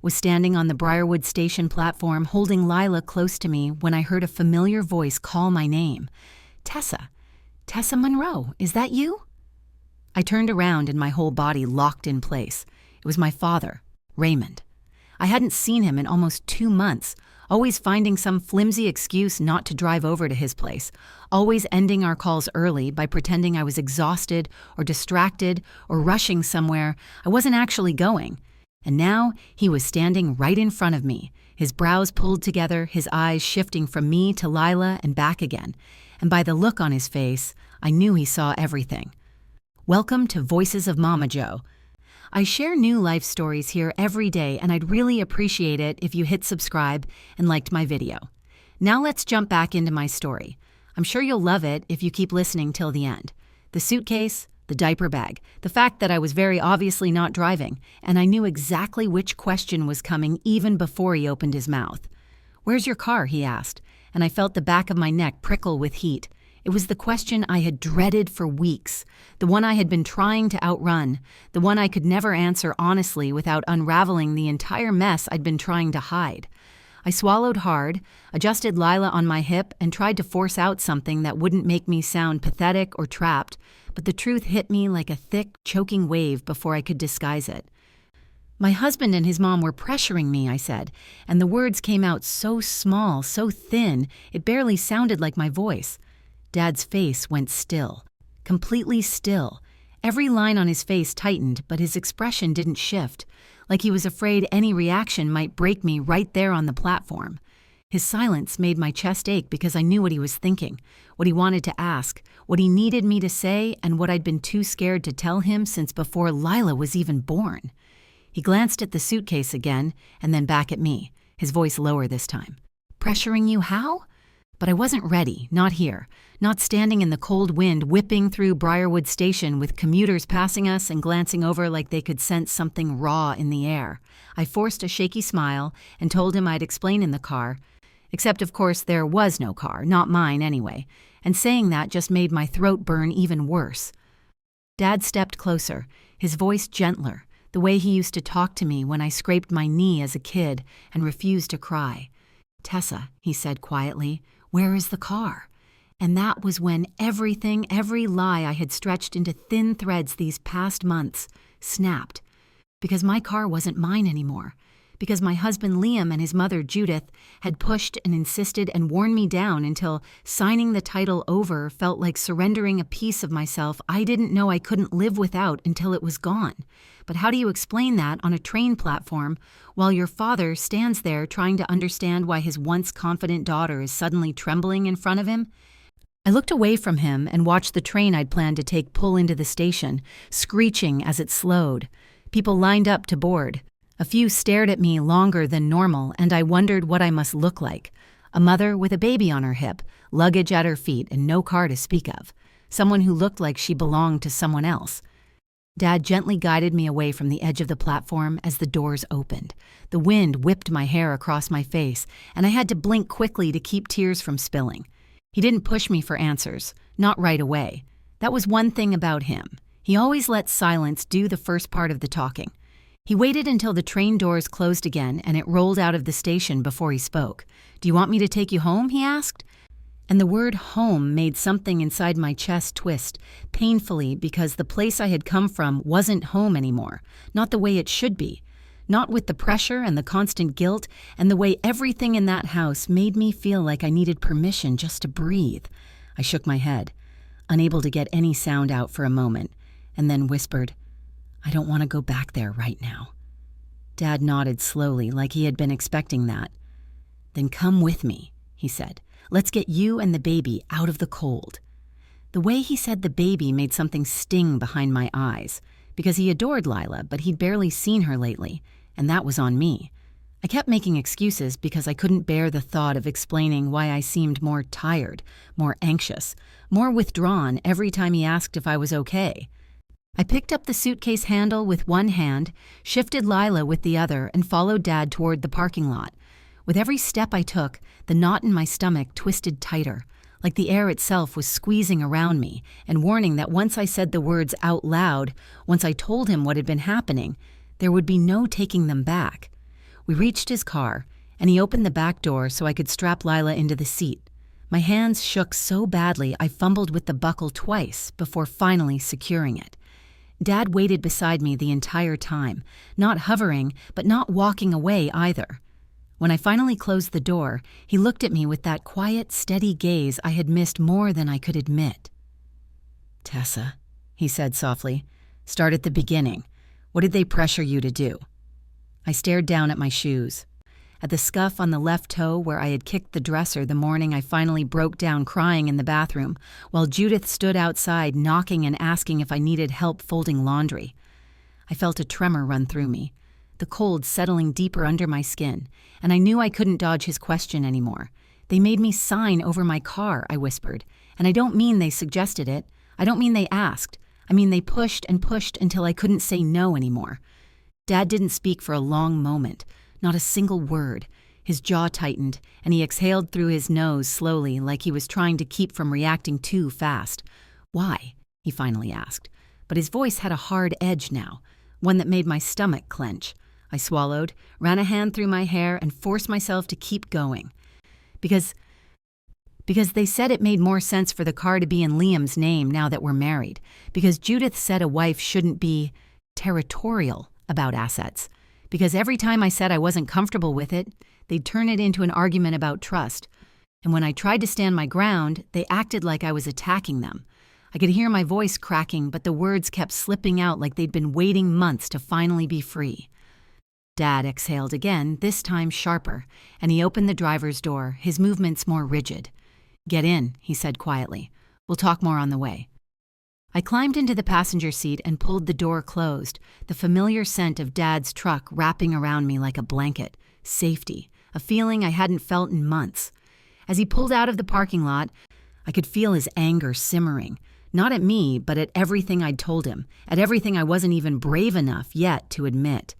was standing on the Briarwood Station platform holding Lila close to me when I heard a familiar voice call my name. Tessa. Tessa Monroe, is that you? I turned around and my whole body locked in place. It was my father, Raymond. I hadn't seen him in almost 2 months, always finding some flimsy excuse not to drive over to his place, always ending our calls early by pretending I was exhausted or distracted or rushing somewhere I wasn't actually going. And now he was standing right in front of me, his brows pulled together, his eyes shifting from me to Lila and back again. And by the look on his face, I knew he saw everything. Welcome to Voices of Mama Joe. I share new life stories here every day, and I'd really appreciate it if you hit subscribe and liked my video. Now let's jump back into my story. I'm sure you'll love it if you keep listening till the end. The suitcase, the diaper bag, the fact that I was very obviously not driving, and I knew exactly which question was coming even before he opened his mouth. "Where's your car?" he asked, and I felt the back of my neck prickle with heat. It was the question I had dreaded for weeks, the one I had been trying to outrun, the one I could never answer honestly without unraveling the entire mess I'd been trying to hide. I swallowed hard, adjusted Lila on my hip, and tried to force out something that wouldn't make me sound pathetic or trapped, but the truth hit me like a thick, choking wave before I could disguise it. "My husband and his mom were pressuring me," I said, and the words came out so small, so thin, it barely sounded like my voice. Dad's face went still, completely still. Every line on his face tightened, but his expression didn't shift, like he was afraid any reaction might break me right there on the platform. His silence made my chest ache because I knew what he was thinking, what he wanted to ask, what he needed me to say, and what I'd been too scared to tell him since before Lila was even born. He glanced at the suitcase again, and then back at me, his voice lower this time. "Pressuring you how?" But I wasn't ready, not here, not standing in the cold wind whipping through Briarwood Station with commuters passing us and glancing over like they could sense something raw in the air. I forced a shaky smile and told him I'd explain in the car, except of course there was no car, not mine anyway, and saying that just made my throat burn even worse. Dad stepped closer, his voice gentler, the way he used to talk to me when I scraped my knee as a kid and refused to cry. "Tessa," he said quietly, "where is the car?" And that was when everything, every lie I had stretched into thin threads these past months, snapped. Because my car wasn't mine anymore. Because my husband Liam and his mother Judith had pushed and insisted and worn me down until signing the title over felt like surrendering a piece of myself I didn't know I couldn't live without until it was gone. But how do you explain that on a train platform while your father stands there trying to understand why his once confident daughter is suddenly trembling in front of him? I looked away from him and watched the train I'd planned to take pull into the station, screeching as it slowed. People lined up to board. A few stared at me longer than normal, and I wondered what I must look like. A mother with a baby on her hip, luggage at her feet, and no car to speak of. Someone who looked like she belonged to someone else. Dad gently guided me away from the edge of the platform as the doors opened. The wind whipped my hair across my face, and I had to blink quickly to keep tears from spilling. He didn't push me for answers, not right away. That was one thing about him. He always let silence do the first part of the talking. He waited until the train doors closed again and it rolled out of the station before he spoke. "Do you want me to take you home?" he asked. And the word home made something inside my chest twist, painfully, because the place I had come from wasn't home anymore, not the way it should be, not with the pressure and the constant guilt and the way everything in that house made me feel like I needed permission just to breathe. I shook my head, unable to get any sound out for a moment, and then whispered, "I don't want to go back there right now." Dad nodded slowly, like he had been expecting that. "Then come with me," he said. "Let's get you and the baby out of the cold." The way he said the baby made something sting behind my eyes, because he adored Lila, but he'd barely seen her lately, and that was on me. I kept making excuses because I couldn't bear the thought of explaining why I seemed more tired, more anxious, more withdrawn every time he asked if I was okay. I picked up the suitcase handle with one hand, shifted Lila with the other, and followed Dad toward the parking lot. With every step I took, the knot in my stomach twisted tighter, like the air itself was squeezing around me and warning that once I said the words out loud, once I told him what had been happening, there would be no taking them back. We reached his car, and he opened the back door so I could strap Lila into the seat. My hands shook so badly I fumbled with the buckle twice before finally securing it. Dad waited beside me the entire time, not hovering, but not walking away either. When I finally closed the door, he looked at me with that quiet, steady gaze I had missed more than I could admit. "Tessa," he said softly, "start at the beginning. What did they pressure you to do?" I stared down at my shoes. At the scuff on the left toe where I had kicked the dresser the morning I finally broke down crying in the bathroom, while Judith stood outside knocking and asking if I needed help folding laundry. I felt a tremor run through me, the cold settling deeper under my skin, and I knew I couldn't dodge his question anymore. "They made me sign over my car," I whispered, "and I don't mean they suggested it. I don't mean they asked. I mean they pushed and pushed until I couldn't say no anymore." Dad didn't speak for a long moment. Not a single word. His jaw tightened, and he exhaled through his nose slowly like he was trying to keep from reacting too fast. "Why?" he finally asked. But his voice had a hard edge now, one that made my stomach clench. I swallowed, ran a hand through my hair, and forced myself to keep going. Because they said it made more sense for the car to be in Liam's name now that we're married. Because Judith said a wife shouldn't be territorial about assets. Because every time I said I wasn't comfortable with it, they'd turn it into an argument about trust. And when I tried to stand my ground, they acted like I was attacking them. I could hear my voice cracking, but the words kept slipping out like they'd been waiting months to finally be free. Dad exhaled again, this time sharper, and he opened the driver's door, his movements more rigid. "Get in," he said quietly. "We'll talk more on the way." I climbed into the passenger seat and pulled the door closed, the familiar scent of Dad's truck wrapping around me like a blanket. Safety, a feeling I hadn't felt in months. As he pulled out of the parking lot, I could feel his anger simmering, not at me, but at everything I'd told him, at everything I wasn't even brave enough yet to admit.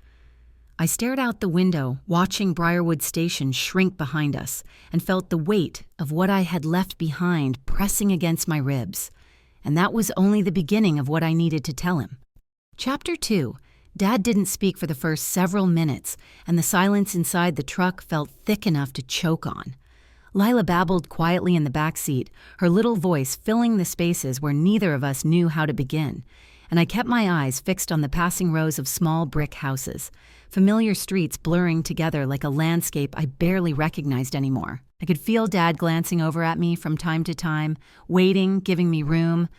I stared out the window, watching Briarwood Station shrink behind us, and felt the weight of what I had left behind pressing against my ribs. And that was only the beginning of what I needed to tell him. Chapter 2. Dad didn't speak for the first several minutes, and the silence inside the truck felt thick enough to choke on. Lila babbled quietly in the back seat, her little voice filling the spaces where neither of us knew how to begin. And I kept my eyes fixed on the passing rows of small brick houses, familiar streets blurring together like a landscape I barely recognized anymore. I could feel Dad glancing over at me from time to time, waiting, giving me room,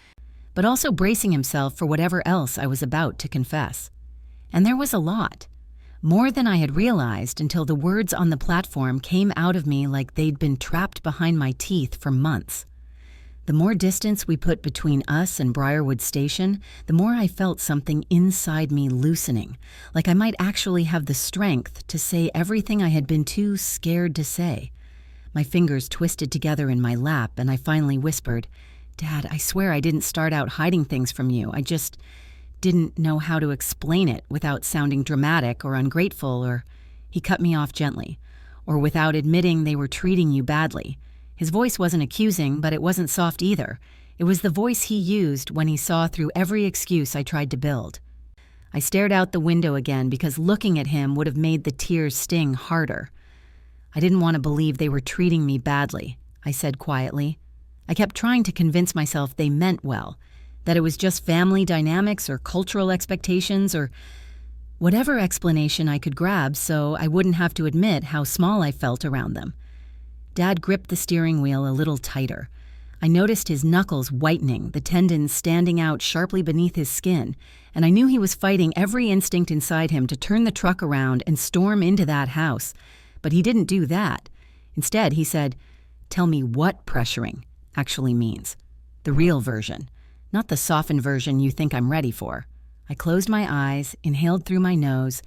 but also bracing himself for whatever else I was about to confess. And there was a lot. More than I had realized until the words on the platform came out of me like they'd been trapped behind my teeth for months. The more distance we put between us and Briarwood Station, the more I felt something inside me loosening, like I might actually have the strength to say everything I had been too scared to say. My fingers twisted together in my lap, and I finally whispered, "Dad, I swear I didn't start out hiding things from you. I just didn't know how to explain it without sounding dramatic or ungrateful or—" He cut me off gently. "Or without admitting they were treating you badly." His voice wasn't accusing, but it wasn't soft either. It was the voice he used when he saw through every excuse I tried to build. I stared out the window again because looking at him would have made the tears sting harder. "I didn't want to believe they were treating me badly," I said quietly. I kept trying to convince myself they meant well, that it was just family dynamics or cultural expectations or whatever explanation I could grab so I wouldn't have to admit how small I felt around them. Dad gripped the steering wheel a little tighter. I noticed his knuckles whitening, the tendons standing out sharply beneath his skin, and I knew he was fighting every instinct inside him to turn the truck around and storm into that house. But he didn't do that. Instead, he said, "Tell me what pressuring actually means. The real version, not the softened version you think I'm ready for." I closed my eyes, inhaled through my nose,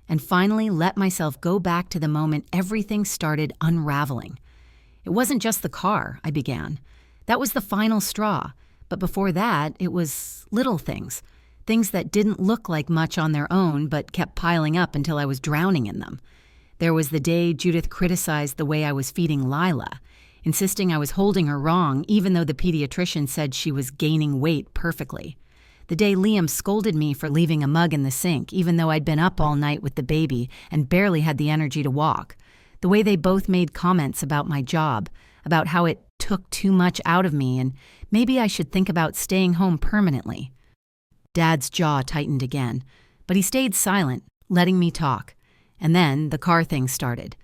and finally let myself go back to the moment everything started unraveling. "It wasn't just the car," I began. "That was the final straw. But before that, it was little things. Things that didn't look like much on their own, but kept piling up until I was drowning in them. There was the day Judith criticized the way I was feeding Lila, insisting I was holding her wrong even though the pediatrician said she was gaining weight perfectly. The day Liam scolded me for leaving a mug in the sink, even though I'd been up all night with the baby and barely had the energy to walk. The way they both made comments about my job, about how it took too much out of me and maybe I should think about staying home permanently. Dad's jaw tightened again, but he stayed silent, letting me talk. And then the car thing started.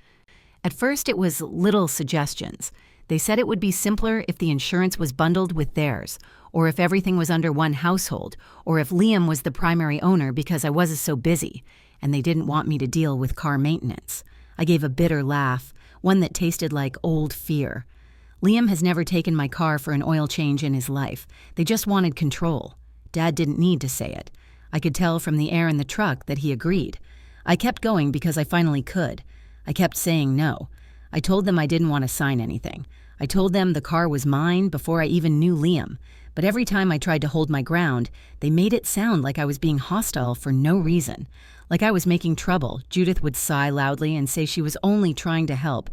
At first it was little suggestions. They said it would be simpler if the insurance was bundled with theirs, or if everything was under one household, or if Liam was the primary owner because I was so busy, and they didn't want me to deal with car maintenance. I gave a bitter laugh, one that tasted like old fear. Liam has never taken my car for an oil change in his life. They just wanted control. Dad didn't need to say it. I could tell from the air in the truck that he agreed. I kept going because I finally could. I kept saying no. I told them I didn't want to sign anything. I told them the car was mine before I even knew Liam. But every time I tried to hold my ground, they made it sound like I was being hostile for no reason. Like I was making trouble. Judith would sigh loudly and say she was only trying to help.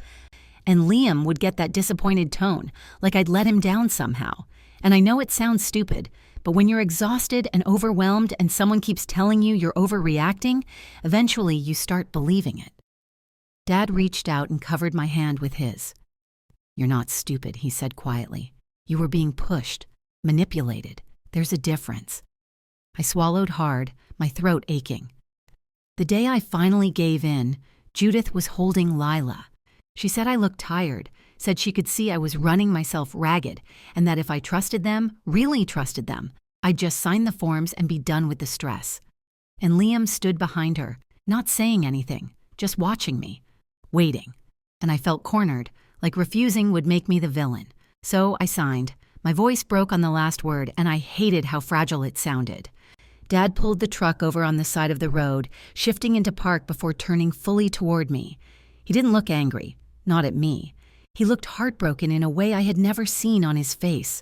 And Liam would get that disappointed tone, like I'd let him down somehow. And I know it sounds stupid, but when you're exhausted and overwhelmed and someone keeps telling you you're overreacting, eventually you start believing it. Dad reached out and covered my hand with his. "You're not stupid," he said quietly. "You were being pushed, manipulated. There's a difference." I swallowed hard, my throat aching. The day I finally gave in, Judith was holding Lila. She said I looked tired, said she could see I was running myself ragged, and that if I trusted them, really trusted them, I'd just sign the forms and be done with the stress. And Liam stood behind her, not saying anything, just watching me, waiting. And I felt cornered, like refusing would make me the villain. So I signed. My voice broke on the last word, and I hated how fragile it sounded. Dad pulled the truck over on the side of the road, shifting into park before turning fully toward me. He didn't look angry, not at me. He looked heartbroken in a way I had never seen on his face.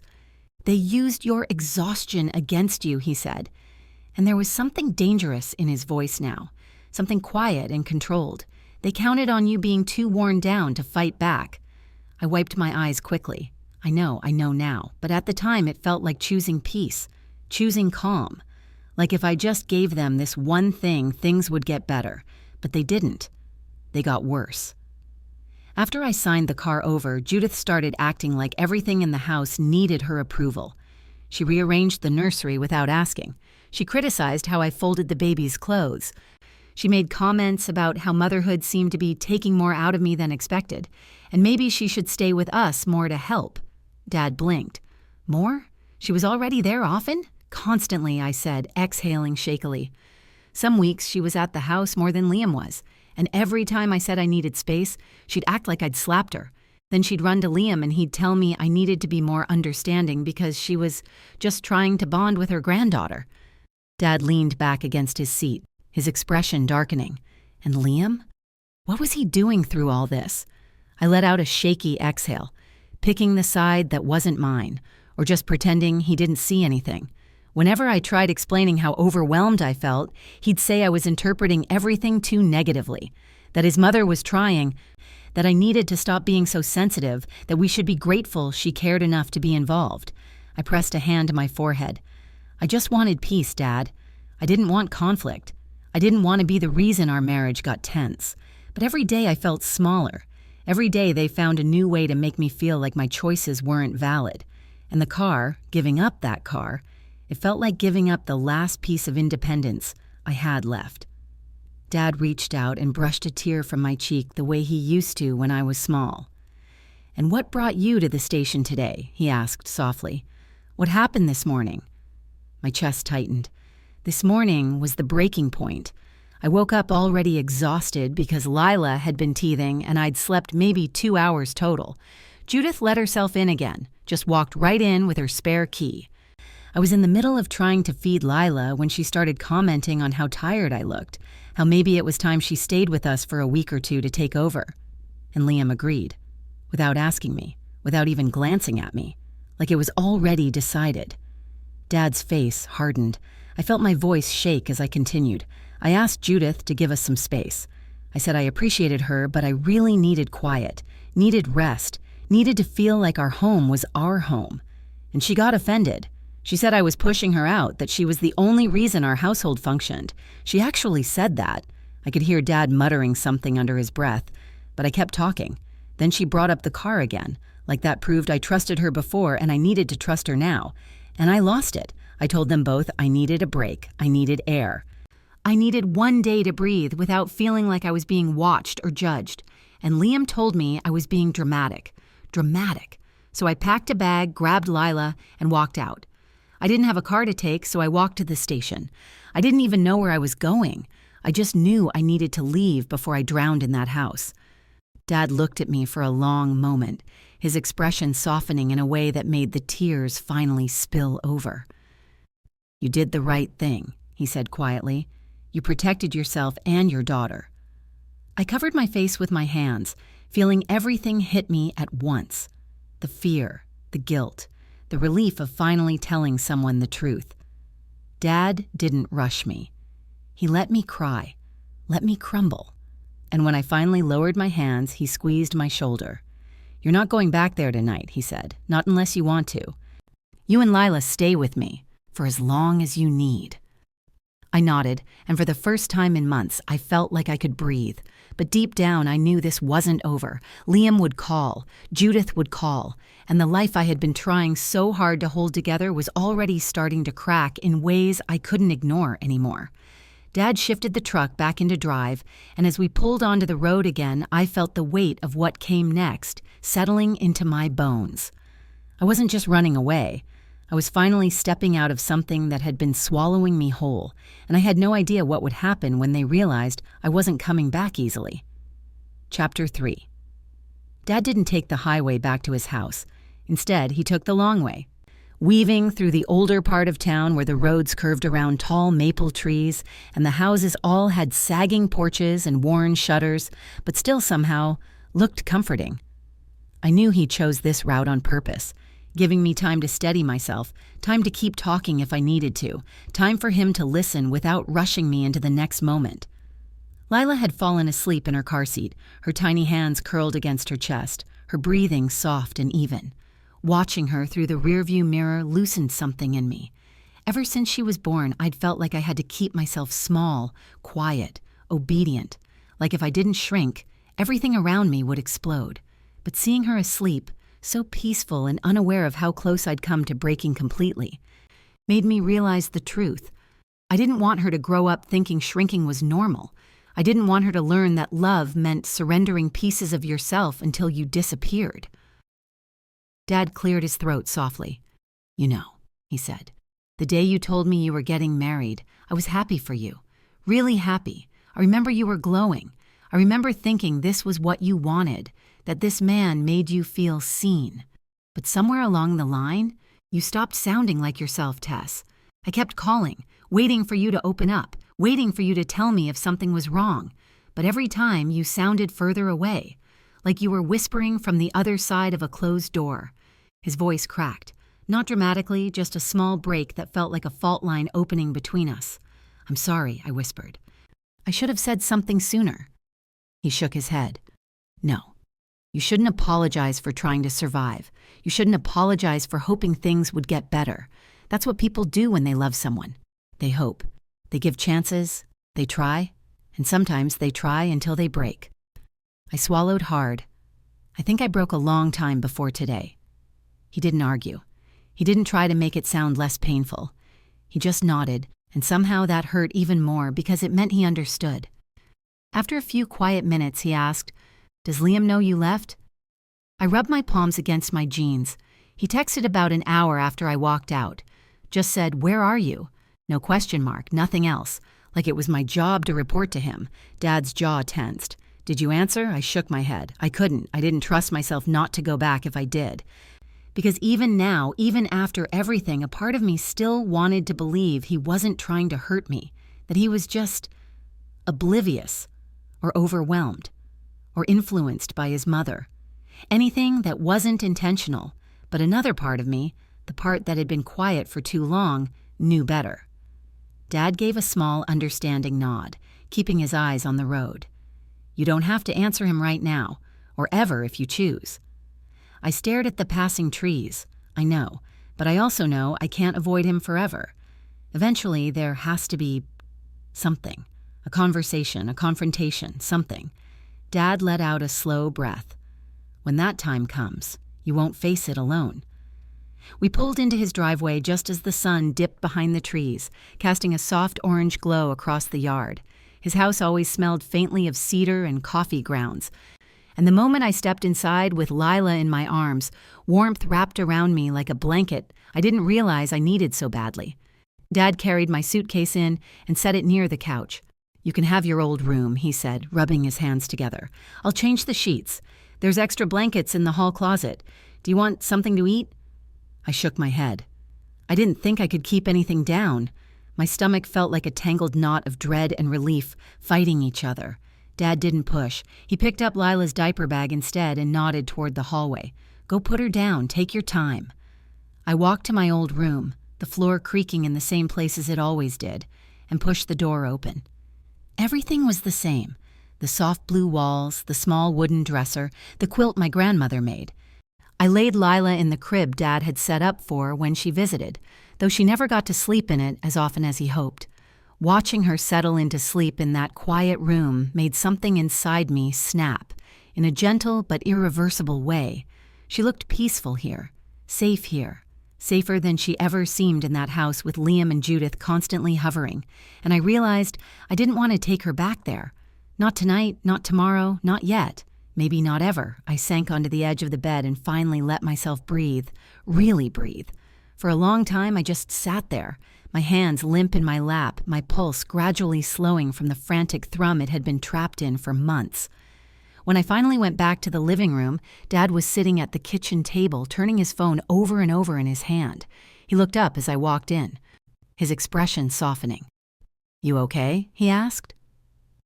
"They used your exhaustion against you," he said. And there was something dangerous in his voice now, something quiet and controlled. "They counted on you being too worn down to fight back." I wiped my eyes quickly. I know now, but at the time it felt like choosing peace, choosing calm. Like if I just gave them this one thing, things would get better. But they didn't. They got worse. After I signed the car over, Judith started acting like everything in the house needed her approval. She rearranged the nursery without asking. She criticized how I folded the baby's clothes. She made comments about how motherhood seemed to be taking more out of me than expected, and maybe she should stay with us more to help. Dad blinked. More? She was already there often? Constantly, I said, exhaling shakily. Some weeks she was at the house more than Liam was, and every time I said I needed space, she'd act like I'd slapped her. Then she'd run to Liam and he'd tell me I needed to be more understanding because she was just trying to bond with her granddaughter. Dad leaned back against his seat, his expression darkening. And Liam? What was he doing through all this? I let out a shaky exhale, picking the side that wasn't mine, or just pretending he didn't see anything. Whenever I tried explaining how overwhelmed I felt, he'd say I was interpreting everything too negatively, that his mother was trying, that I needed to stop being so sensitive, that we should be grateful she cared enough to be involved. I pressed a hand to my forehead. I just wanted peace, Dad. I didn't want conflict. I didn't want to be the reason our marriage got tense. But every day I felt smaller. Every day they found a new way to make me feel like my choices weren't valid. And the car, giving up that car, it felt like giving up the last piece of independence I had left. Dad reached out and brushed a tear from my cheek the way he used to when I was small. "And what brought you to the station today?" he asked softly. "What happened this morning?" My chest tightened. This morning was the breaking point. I woke up already exhausted because Lila had been teething and I'd slept maybe 2 hours total. Judith let herself in again, just walked right in with her spare key. I was in the middle of trying to feed Lila when she started commenting on how tired I looked, how maybe it was time she stayed with us for a week or two to take over. And Liam agreed, without asking me, without even glancing at me, like it was already decided. Dad's face hardened. I felt my voice shake as I continued. I asked Judith to give us some space. I said I appreciated her, but I really needed quiet, needed rest, needed to feel like our home was our home. And she got offended. She said I was pushing her out, that she was the only reason our household functioned. She actually said that. I could hear Dad muttering something under his breath, but I kept talking. Then she brought up the car again, like that proved I trusted her before and I needed to trust her now. And I lost it. I told them both I needed a break. I needed air. I needed one day to breathe without feeling like I was being watched or judged. And Liam told me I was being dramatic. Dramatic. So I packed a bag, grabbed Lila, and walked out. I didn't have a car to take, so I walked to the station. I didn't even know where I was going. I just knew I needed to leave before I drowned in that house. Dad looked at me for a long moment, his expression softening in a way that made the tears finally spill over. "You did the right thing," he said quietly. "You protected yourself and your daughter." I covered my face with my hands, feeling everything hit me at once. The fear, the guilt, the relief of finally telling someone the truth. Dad didn't rush me. He let me cry, let me crumble. And when I finally lowered my hands, he squeezed my shoulder. "You're not going back there tonight," he said, "not unless you want to. You and Lila stay with me for as long as you need." I nodded, and for the first time in months, I felt like I could breathe. But deep down, I knew this wasn't over. Liam would call, Judith would call, and the life I had been trying so hard to hold together was already starting to crack in ways I couldn't ignore anymore. Dad shifted the truck back into drive, and as we pulled onto the road again, I felt the weight of what came next settling into my bones. I wasn't just running away. I was finally stepping out of something that had been swallowing me whole, and I had no idea what would happen when they realized I wasn't coming back easily. Chapter 3. Dad didn't take the highway back to his house. Instead, he took the long way. Weaving through the older part of town where the roads curved around tall maple trees and the houses all had sagging porches and worn shutters, but still somehow looked comforting. I knew he chose this route on purpose, giving me time to steady myself, time to keep talking if I needed to, time for him to listen without rushing me into the next moment. Lila had fallen asleep in her car seat, her tiny hands curled against her chest, her breathing soft and even. Watching her through the rearview mirror loosened something in me. Ever since she was born, I'd felt like I had to keep myself small, quiet, obedient, like if I didn't shrink, everything around me would explode. But seeing her asleep, so peaceful and unaware of how close I'd come to breaking completely, made me realize the truth. I didn't want her to grow up thinking shrinking was normal. I didn't want her to learn that love meant surrendering pieces of yourself until you disappeared. Dad cleared his throat softly. "You know," he said, "the day you told me you were getting married, I was happy for you. Really happy. I remember you were glowing. I remember thinking this was what you wanted, that this man made you feel seen. But somewhere along the line, you stopped sounding like yourself, Tess. I kept calling, waiting for you to open up, waiting for you to tell me if something was wrong. But every time you sounded further away, like you were whispering from the other side of a closed door." His voice cracked, not dramatically, just a small break that felt like a fault line opening between us. "I'm sorry," I whispered. "I should have said something sooner." He shook his head. "No. You shouldn't apologize for trying to survive. You shouldn't apologize for hoping things would get better. That's what people do when they love someone. They hope. They give chances. They try. And sometimes they try until they break." I swallowed hard. I think I broke a long time before today. He didn't argue. He didn't try to make it sound less painful. He just nodded, and somehow that hurt even more because it meant he understood. After a few quiet minutes, he asked, "Does Liam know you left?" I rubbed my palms against my jeans. He texted about an hour after I walked out. Just said, "Where are you?" No question mark, nothing else. Like it was my job to report to him. Dad's jaw tensed. "Did you answer?" I shook my head. I couldn't. I didn't trust myself not to go back if I did. Because even now, even after everything, a part of me still wanted to believe he wasn't trying to hurt me, that he was just oblivious or overwhelmed or influenced by his mother. Anything that wasn't intentional, but another part of me, the part that had been quiet for too long, knew better. Dad gave a small, understanding nod, keeping his eyes on the road. "You don't have to answer him right now, or ever if you choose." I stared at the passing trees. I know, But I also know I can't avoid him forever. Eventually, there has to be something. A conversation, a confrontation, something. Dad let out a slow breath. When that time comes, you won't face it alone. We pulled into his driveway just as the sun dipped behind the trees, casting a soft orange glow across the yard. His house always smelled faintly of cedar and coffee grounds. And the moment I stepped inside with Lila in my arms, warmth wrapped around me like a blanket I didn't realize I needed so badly. Dad carried my suitcase in and set it near the couch. "You can have your old room," he said, rubbing his hands together. "I'll change the sheets. There's extra blankets in the hall closet. Do you want something to eat?" I shook my head. I didn't think I could keep anything down. My stomach felt like a tangled knot of dread and relief fighting each other. Dad didn't push. He picked up Lila's diaper bag instead and nodded toward the hallway. "Go put her down. Take your time." I walked to my old room, the floor creaking in the same place as it always did, and pushed the door open. Everything was the same. The soft blue walls, the small wooden dresser, the quilt my grandmother made. I laid Lila in the crib Dad had set up for when she visited, though she never got to sleep in it as often as he hoped. Watching her settle into sleep in that quiet room made something inside me snap, in a gentle but irreversible way. She looked peaceful here, safe here, safer than she ever seemed in that house with Liam and Judith constantly hovering, and I realized I didn't want to take her back there. Not tonight, not tomorrow, not yet. Maybe not ever. I sank onto the edge of the bed and finally let myself breathe, really breathe. For a long time, I just sat there, my hands limp in my lap, my pulse gradually slowing from the frantic thrum it had been trapped in for months. When I finally went back to the living room, Dad was sitting at the kitchen table, turning his phone over and over in his hand. He looked up as I walked in, his expression softening. "You okay?" he asked.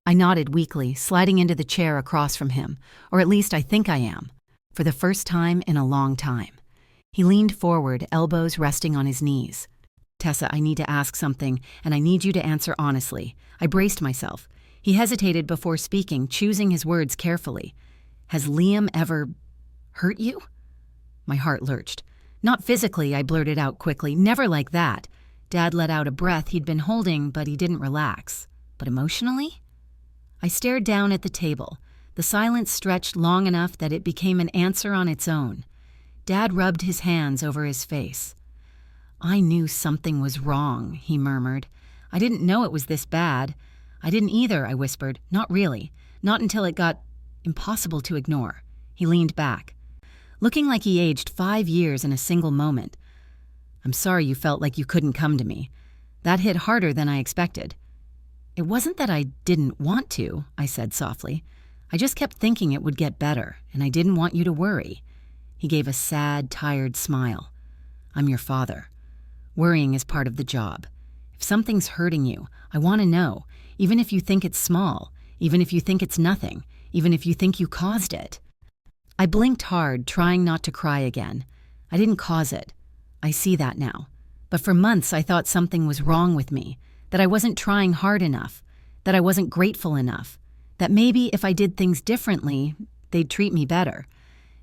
I nodded weakly, sliding into the chair across from him, or at least I think I am, for the first time in a long time. He leaned forward, elbows resting on his knees. "Tessa, I need to ask something, and I need you to answer honestly." I braced myself. He hesitated before speaking, choosing his words carefully. "Has Liam ever hurt you?" My heart lurched. "Not physically," I blurted out quickly. "Never like that." Dad let out a breath he'd been holding, but he didn't relax. "But emotionally?" I stared down at the table. The silence stretched long enough that it became an answer on its own. Dad rubbed his hands over his face. "I knew something was wrong," he murmured. "I didn't know it was this bad." "I didn't either," I whispered. "Not really. Not until it got impossible to ignore." He leaned back, looking like he aged 5 years in a single moment. "I'm sorry you felt like you couldn't come to me. That hit harder than I expected." "It wasn't that I didn't want to," I said softly. "I just kept thinking it would get better, and I didn't want you to worry." He gave a sad, tired smile. "I'm your father. Worrying is part of the job. If something's hurting you, I want to know, even if you think it's small, even if you think it's nothing, even if you think you caused it." I blinked hard, trying not to cry again. I didn't cause it. I see that now. But for months I thought something was wrong with me, that I wasn't trying hard enough, that I wasn't grateful enough, that maybe if I did things differently, they'd treat me better.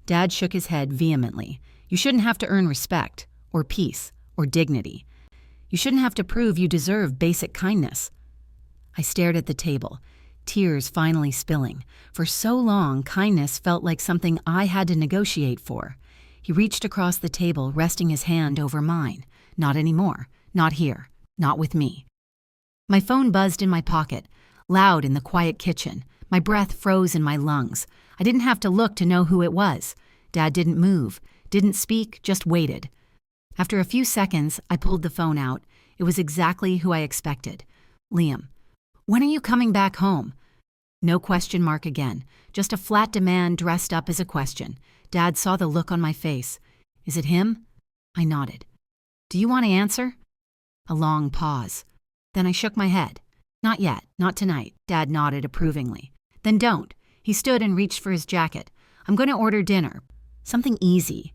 Dad shook his head vehemently. "You shouldn't have to earn respect, or peace, or dignity. You shouldn't have to prove you deserve basic kindness." I stared at the table, tears finally spilling. For so long, kindness felt like something I had to negotiate for. He reached across the table, resting his hand over mine. "Not anymore. Not here. Not with me." My phone buzzed in my pocket, loud in the quiet kitchen. My breath froze in my lungs. I didn't have to look to know who it was. Dad didn't move, didn't speak, just waited. After a few seconds, I pulled the phone out. It was exactly who I expected. "Liam, when are you coming back home?" No question mark again, just a flat demand dressed up as a question. Dad saw the look on my face. "Is it him?" I nodded. "Do you want to answer?" A long pause. Then I shook my head. "Not yet, not tonight." Dad nodded approvingly. "Then don't." He stood and reached for his jacket. "I'm going to order dinner. Something easy.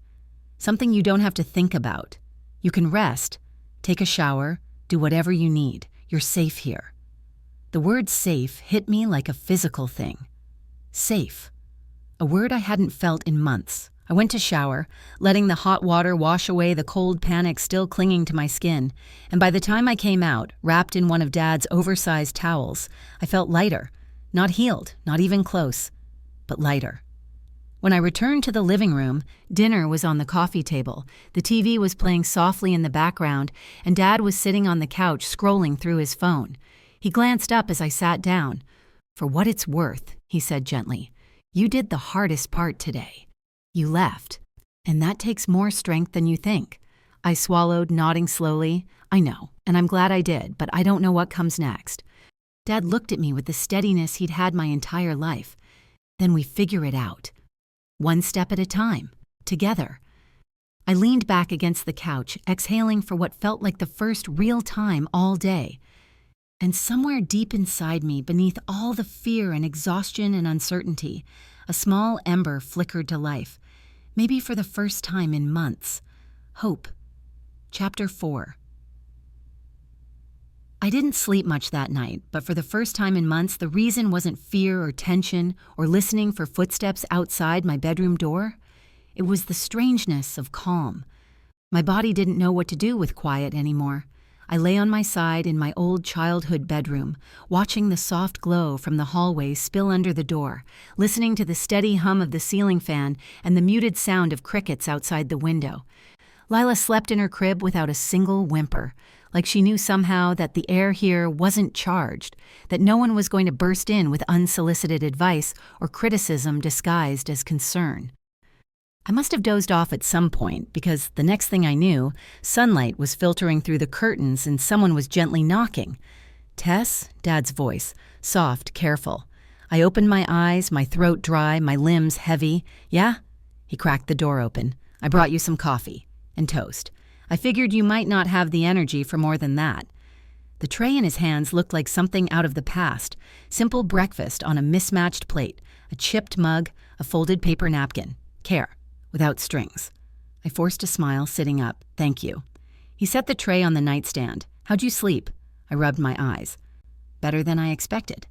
Something you don't have to think about. You can rest, take a shower, do whatever you need. You're safe here." The word safe hit me like a physical thing. Safe. A word I hadn't felt in months. I went to shower, letting the hot water wash away the cold panic still clinging to my skin, and by the time I came out, wrapped in one of Dad's oversized towels, I felt lighter. Not healed, not even close, but lighter. When I returned to the living room, dinner was on the coffee table, the TV was playing softly in the background, and Dad was sitting on the couch scrolling through his phone. He glanced up as I sat down. "For what it's worth," he said gently, "you did the hardest part today. You left, and that takes more strength than you think." I swallowed, nodding slowly. "I know, and I'm glad I did, but I don't know what comes next." Dad looked at me with the steadiness he'd had my entire life. "Then we figure it out. One step at a time, together." I leaned back against the couch, exhaling for what felt like the first real time all day. And somewhere deep inside me, beneath all the fear and exhaustion and uncertainty, a small ember flickered to life, maybe for the first time in months. Hope. Chapter 4. I didn't sleep much that night, but for the first time in months, the reason wasn't fear or tension or listening for footsteps outside my bedroom door. It was the strangeness of calm. My body didn't know what to do with quiet anymore. I lay on my side in my old childhood bedroom, watching the soft glow from the hallway spill under the door, listening to the steady hum of the ceiling fan and the muted sound of crickets outside the window. Lila slept in her crib without a single whimper, like she knew somehow that the air here wasn't charged, that no one was going to burst in with unsolicited advice or criticism disguised as concern. I must have dozed off at some point because the next thing I knew, sunlight was filtering through the curtains and someone was gently knocking. "Tess?" Dad's voice, soft, careful. I opened my eyes, my throat dry, my limbs heavy. "Yeah?" He cracked the door open. "I brought you some coffee and toast. I figured you might not have the energy for more than that." The tray in his hands looked like something out of the past. Simple breakfast on a mismatched plate, a chipped mug, a folded paper napkin. Care. Without strings. I forced a smile, sitting up. "Thank you." He set the tray on the nightstand. "How'd you sleep?" I rubbed my eyes. "Better than I expected."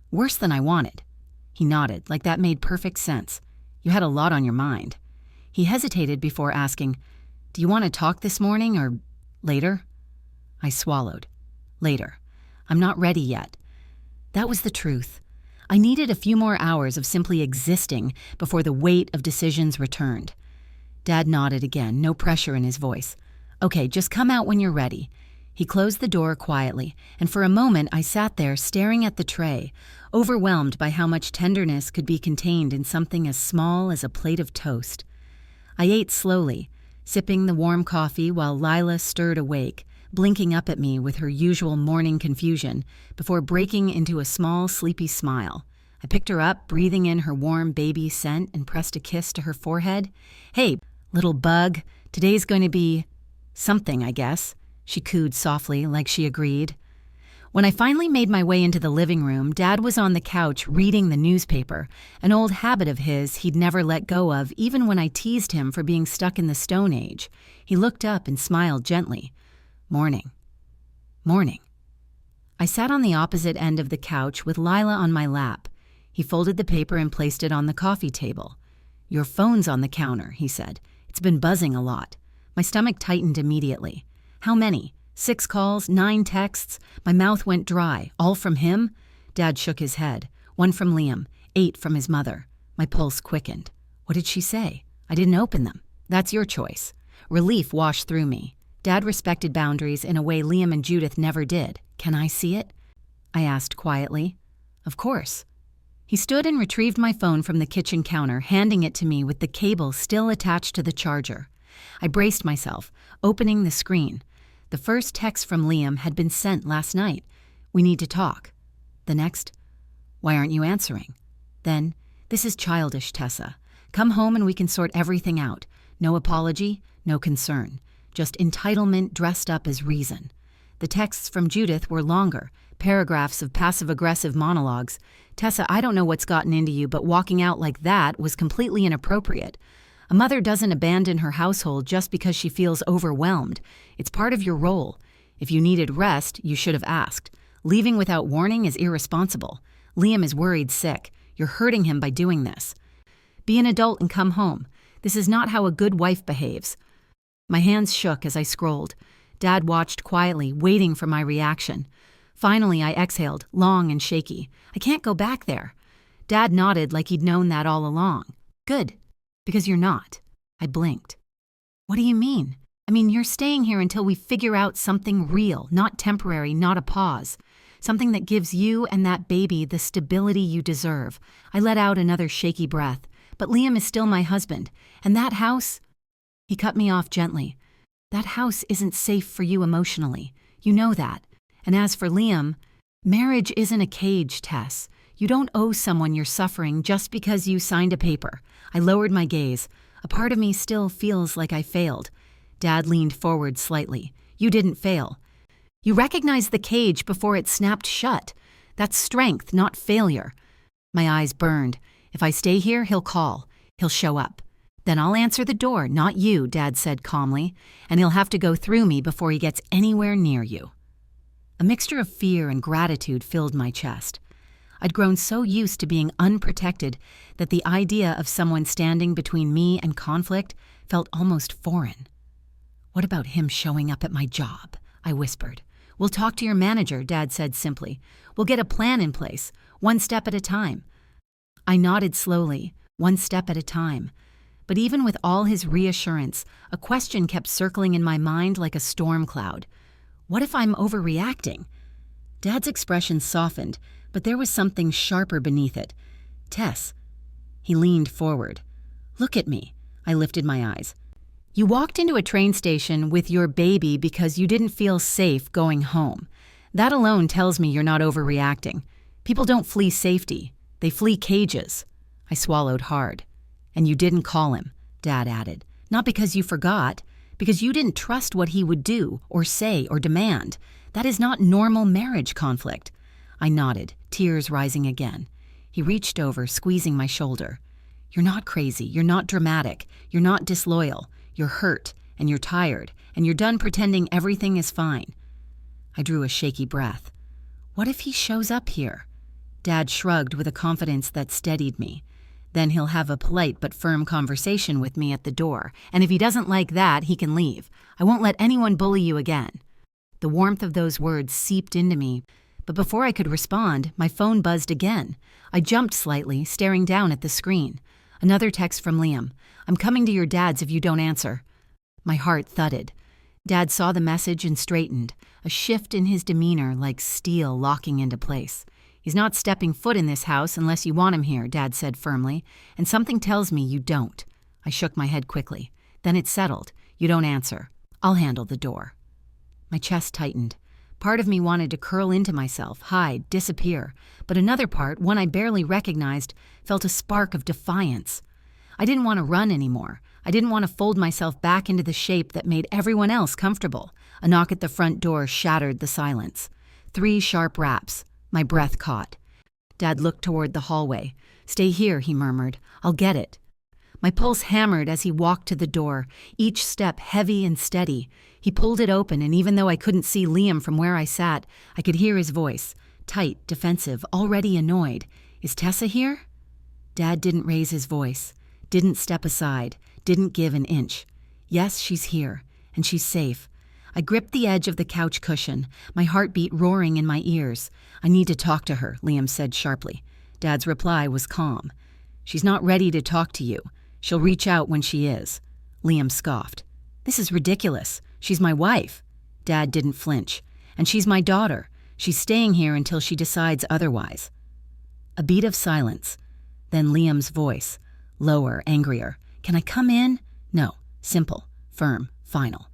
"Worse than I wanted." He nodded, like that made perfect sense. "You had a lot on your mind." He hesitated before asking, "Do you want to talk this morning or later?" I swallowed. Later. I'm not ready yet. That was the truth. I needed a few more hours of simply existing before the weight of decisions returned. Dad nodded again, no pressure in his voice. "Okay, just come out when you're ready." He closed the door quietly, and for a moment I sat there staring at the tray, overwhelmed by how much tenderness could be contained in something as small as a plate of toast. I ate slowly, sipping the warm coffee while Lila stirred awake, blinking up at me with her usual morning confusion, before breaking into a small, sleepy smile. I picked her up, breathing in her warm baby scent, and pressed a kiss to her forehead. "Hey, little bug, today's going to be something, I guess," she cooed softly, like she agreed. When I finally made my way into the living room, Dad was on the couch reading the newspaper, an old habit of his he'd never let go of, even when I teased him for being stuck in the Stone Age. He looked up and smiled gently. "Morning." "Morning." I sat on the opposite end of the couch with Lila on my lap. He folded the paper and placed it on the coffee table. "Your phone's on the counter," he said. "It's been buzzing a lot." My stomach tightened immediately. "How many? 6 calls, 9 texts?" My mouth went dry. "All from him?" Dad shook his head. "1 from Liam, 8 from his mother." My pulse quickened. "What did she say?" "I didn't open them." "That's your choice." Relief washed through me. Dad respected boundaries in a way Liam and Judith never did. "Can I see it?" I asked quietly. "Of course." He stood and retrieved my phone from the kitchen counter, handing it to me with the cable still attached to the charger. I braced myself, opening the screen. The first text from Liam had been sent last night. "We need to talk." The next, "Why aren't you answering?" Then, "This is childish, Tessa. Come home and we can sort everything out. No apology, no concern. Just entitlement dressed up as reason." The texts from Judith were longer, paragraphs of passive-aggressive monologues. "Tessa, I don't know what's gotten into you, but walking out like that was completely inappropriate. A mother doesn't abandon her household just because she feels overwhelmed. It's part of your role. If you needed rest, you should have asked. Leaving without warning is irresponsible. Liam is worried sick. You're hurting him by doing this. Be an adult and come home. This is not how a good wife behaves." My hands shook as I scrolled. Dad watched quietly, waiting for my reaction. Finally, I exhaled, long and shaky. "I can't go back there." Dad nodded like he'd known that all along. "Good, because you're not." I blinked. "What do you mean?" "I mean, you're staying here until we figure out something real, not temporary, not a pause. Something that gives you and that baby the stability you deserve." I let out another shaky breath. "But Liam is still my husband, and that house—" He cut me off gently. "That house isn't safe for you emotionally. You know that. And as for Liam, marriage isn't a cage, Tess. You don't owe someone your suffering just because you signed a paper." I lowered my gaze. A part of me still feels like I failed. Dad leaned forward slightly. "You didn't fail. You recognized the cage before it snapped shut. That's strength, not failure." My eyes burned. "If I stay here, he'll call. He'll show up. Then I'll answer the door, not you," Dad said calmly, "and he'll have to go through me before he gets anywhere near you." A mixture of fear and gratitude filled my chest. I'd grown so used to being unprotected that the idea of someone standing between me and conflict felt almost foreign. "What about him showing up at my job?" I whispered. "We'll talk to your manager," Dad said simply. "We'll get a plan in place, one step at a time." I nodded slowly, one step at a time. But even with all his reassurance, a question kept circling in my mind like a storm cloud. What if I'm overreacting? Dad's expression softened, but there was something sharper beneath it. "Tess." He leaned forward. "Look at me." I lifted my eyes. "You walked into a train station with your baby because you didn't feel safe going home. That alone tells me you're not overreacting. People don't flee safety. They flee cages." I swallowed hard. "And you didn't call him," Dad added. "Not because you forgot, because you didn't trust what he would do or say or demand. That is not normal marriage conflict." I nodded, tears rising again. He reached over, squeezing my shoulder. "You're not crazy. You're not dramatic. You're not disloyal. You're hurt, and you're tired, and you're done pretending everything is fine." I drew a shaky breath. "What if he shows up here?" Dad shrugged with a confidence that steadied me. "Then he'll have a polite but firm conversation with me at the door, and if he doesn't like that, he can leave. I won't let anyone bully you again." The warmth of those words seeped into me, but before I could respond, my phone buzzed again. I jumped slightly, staring down at the screen. Another text from Liam. "I'm coming to your dad's if you don't answer." My heart thudded. Dad saw the message and straightened, a shift in his demeanor like steel locking into place. "He's not stepping foot in this house unless you want him here," Dad said firmly, "and something tells me you don't." I shook my head quickly. "Then it's settled. You don't answer. I'll handle the door." My chest tightened. Part of me wanted to curl into myself, hide, disappear, but another part, one I barely recognized, felt a spark of defiance. I didn't want to run anymore. I didn't want to fold myself back into the shape that made everyone else comfortable. A knock at the front door shattered the silence. 3 sharp raps. My breath caught. Dad looked toward the hallway. "Stay here," he murmured. "I'll get it." My pulse hammered as he walked to the door, each step heavy and steady. He pulled it open, and even though I couldn't see Liam from where I sat, I could hear his voice, tight, defensive, already annoyed. "Is Tessa here?" Dad didn't raise his voice, didn't step aside, didn't give an inch. "Yes, she's here, and she's safe." I gripped the edge of the couch cushion, my heartbeat roaring in my ears. "I need to talk to her," Liam said sharply. Dad's reply was calm. "She's not ready to talk to you. She'll reach out when she is." Liam scoffed. "This is ridiculous. She's my wife." Dad didn't flinch. "And she's my daughter. She's staying here until she decides otherwise." A beat of silence. Then Liam's voice, lower, angrier. "Can I come in?" "No." Simple, firm, final.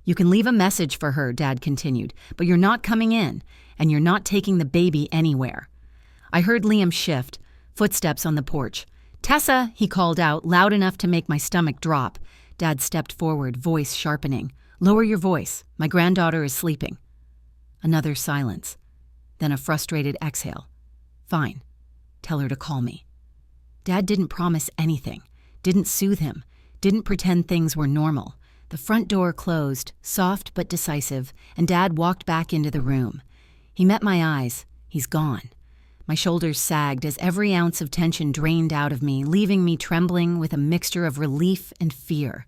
"You can leave a message for her," Dad continued, "but you're not coming in, and you're not taking the baby anywhere." I heard Liam shift, footsteps on the porch. "Tessa," he called out, loud enough to make my stomach drop. Dad stepped forward, voice sharpening. "Lower your voice. My granddaughter is sleeping." Another silence. Then a frustrated exhale. "Fine. Tell her to call me." Dad didn't promise anything, didn't soothe him, didn't pretend things were normal. The front door closed, soft but decisive, and Dad walked back into the room. He met my eyes. He's gone. My shoulders sagged as every ounce of tension drained out of me, leaving me trembling with a mixture of relief and fear.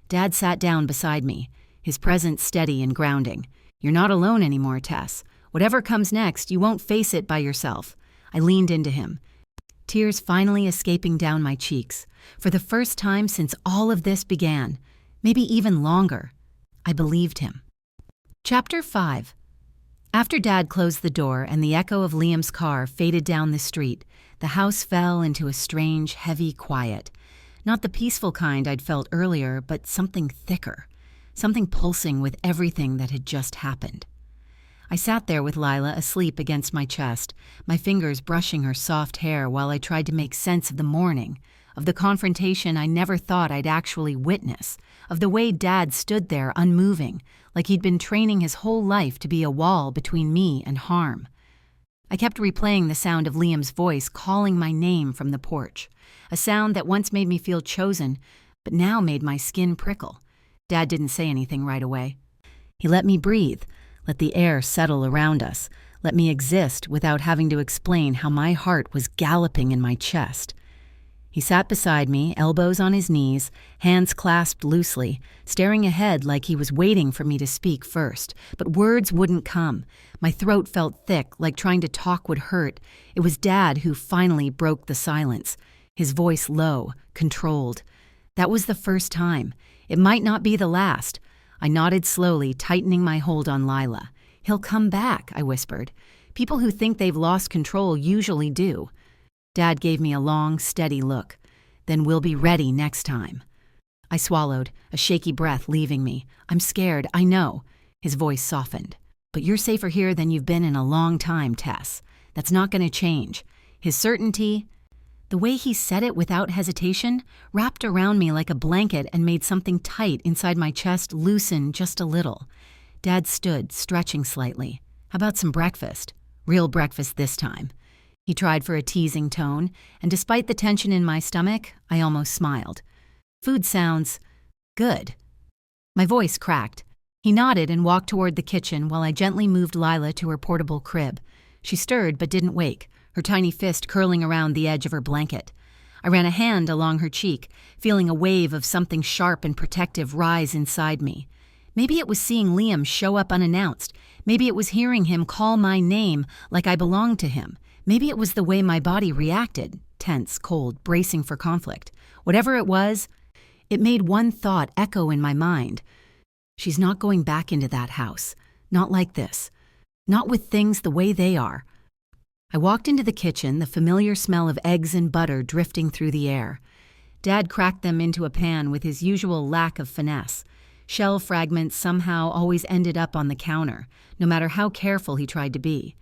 Dad sat down beside me, his presence steady and grounding. "You're not alone anymore, Tess. Whatever comes next, you won't face it by yourself." I leaned into him, tears finally escaping down my cheeks. For the first time since all of this began, maybe even longer, I believed him. Chapter 5. After Dad closed the door and the echo of Liam's car faded down the street, the house fell into a strange, heavy quiet. Not the peaceful kind I'd felt earlier, but something thicker, something pulsing with everything that had just happened. I sat there with Lila asleep against my chest, my fingers brushing her soft hair while I tried to make sense of the morning, of the confrontation I never thought I'd actually witness, of the way Dad stood there unmoving, like he'd been training his whole life to be a wall between me and harm. I kept replaying the sound of Liam's voice calling my name from the porch, a sound that once made me feel chosen, but now made my skin prickle. Dad didn't say anything right away. He let me breathe, let the air settle around us, let me exist without having to explain how my heart was galloping in my chest. He sat beside me, elbows on his knees, hands clasped loosely, staring ahead like he was waiting for me to speak first. But words wouldn't come. My throat felt thick, like trying to talk would hurt. It was Dad who finally broke the silence, his voice low, controlled. That was the first time. It might not be the last. I nodded slowly, tightening my hold on Lila. "He'll come back," I whispered. "People who think they've lost control usually do." Dad gave me a long, steady look. "Then we'll be ready next time." I swallowed, a shaky breath leaving me. "I'm scared, I know." His voice softened. "But you're safer here than you've been in a long time, Tess. That's not going to change." His certainty, the way he said it without hesitation, wrapped around me like a blanket and made something tight inside my chest loosen just a little. Dad stood, stretching slightly. "How about some breakfast? Real breakfast this time." He tried for a teasing tone, and despite the tension in my stomach, I almost smiled. "Food sounds good." My voice cracked. He nodded and walked toward the kitchen while I gently moved Lila to her portable crib. She stirred but didn't wake, her tiny fist curling around the edge of her blanket. I ran a hand along her cheek, feeling a wave of something sharp and protective rise inside me. Maybe it was seeing Liam show up unannounced. Maybe it was hearing him call my name like I belonged to him. Maybe it was the way my body reacted, tense, cold, bracing for conflict. Whatever it was, it made one thought echo in my mind. She's not going back into that house. Not like this. Not with things the way they are. I walked into the kitchen, the familiar smell of eggs and butter drifting through the air. Dad cracked them into a pan with his usual lack of finesse. Shell fragments somehow always ended up on the counter, no matter how careful he tried to be.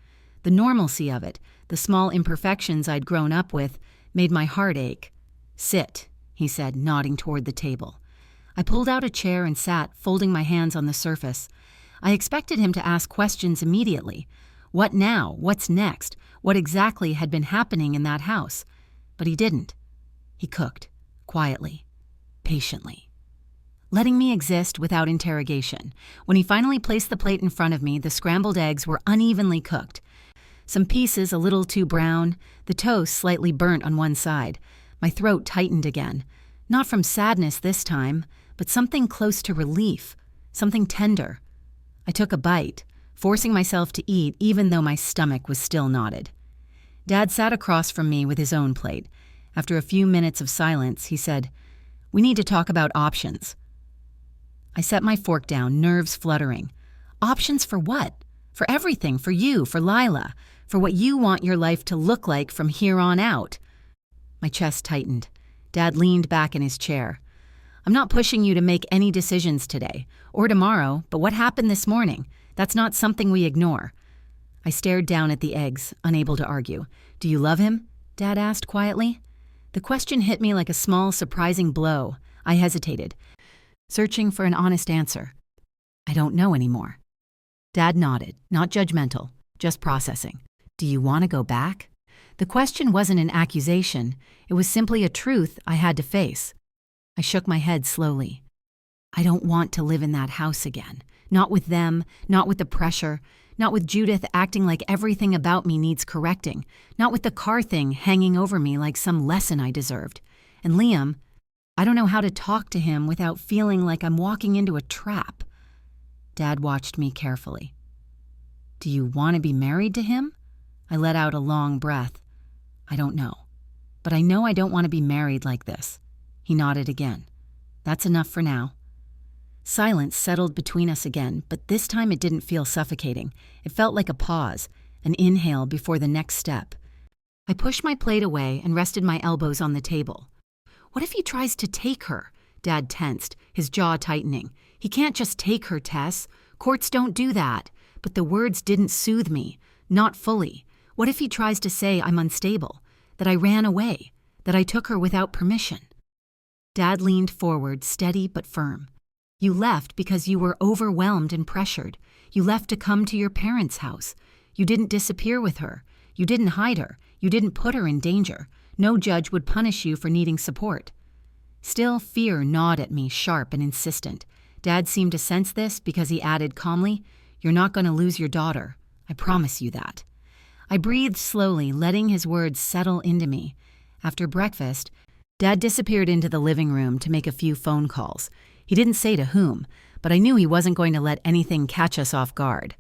The normalcy of it, the small imperfections I'd grown up with, made my heart ache. "Sit," he said, nodding toward the table. I pulled out a chair and sat, folding my hands on the surface. I expected him to ask questions immediately. What now? What's next? What exactly had been happening in that house? But he didn't. He cooked, quietly, patiently, letting me exist without interrogation. When he finally placed the plate in front of me, the scrambled eggs were unevenly cooked. Some pieces a little too brown, the toast slightly burnt on one side. My throat tightened again. Not from sadness this time, but something close to relief, something tender. I took a bite, forcing myself to eat even though my stomach was still knotted. Dad sat across from me with his own plate. After a few minutes of silence, he said, "We need to talk about options." I set my fork down, nerves fluttering. Options for what? For everything, for you, for Lila, for what you want your life to look like from here on out. My chest tightened. Dad leaned back in his chair. "I'm not pushing you to make any decisions today, or tomorrow, but what happened this morning? That's not something we ignore." I stared down at the eggs, unable to argue. "Do you love him?" Dad asked quietly. The question hit me like a small, surprising blow. I hesitated, searching for an honest answer. "I don't know anymore." Dad nodded, not judgmental, just processing. "Do you want to go back?" The question wasn't an accusation. It was simply a truth I had to face. I shook my head slowly. "I don't want to live in that house again. Not with them, not with the pressure, Not with Judith acting like everything about me needs correcting. Not with the car thing hanging over me like some lesson I deserved. And Liam, I don't know how to talk to him without feeling like I'm walking into a trap. Dad watched me carefully. Do you want to be married to him? I let out a long breath. I don't know. But I know I don't want to be married like this. He nodded again. That's enough for now. Silence settled between us again, but this time it didn't feel suffocating. It felt like a pause, an inhale before the next step. I pushed my plate away and rested my elbows on the table. What if he tries to take her? Dad tensed, his jaw tightening. He can't just take her, Tess. Courts don't do that. But the words didn't soothe me. Not fully. What if he tries to say I'm unstable? That I ran away? That I took her without permission? Dad leaned forward, steady but firm. You left because you were overwhelmed and pressured. You left to come to your parents' house. You didn't disappear with her. You didn't hide her. You didn't put her in danger. No judge would punish you for needing support. Still, fear gnawed at me, sharp and insistent. Dad seemed to sense this because he added calmly, You're not going to lose your daughter. I promise you that. I breathed slowly, letting his words settle into me. After breakfast, Dad disappeared into the living room to make a few phone calls. He didn't say to whom, but I knew he wasn't going to let anything catch us off guard.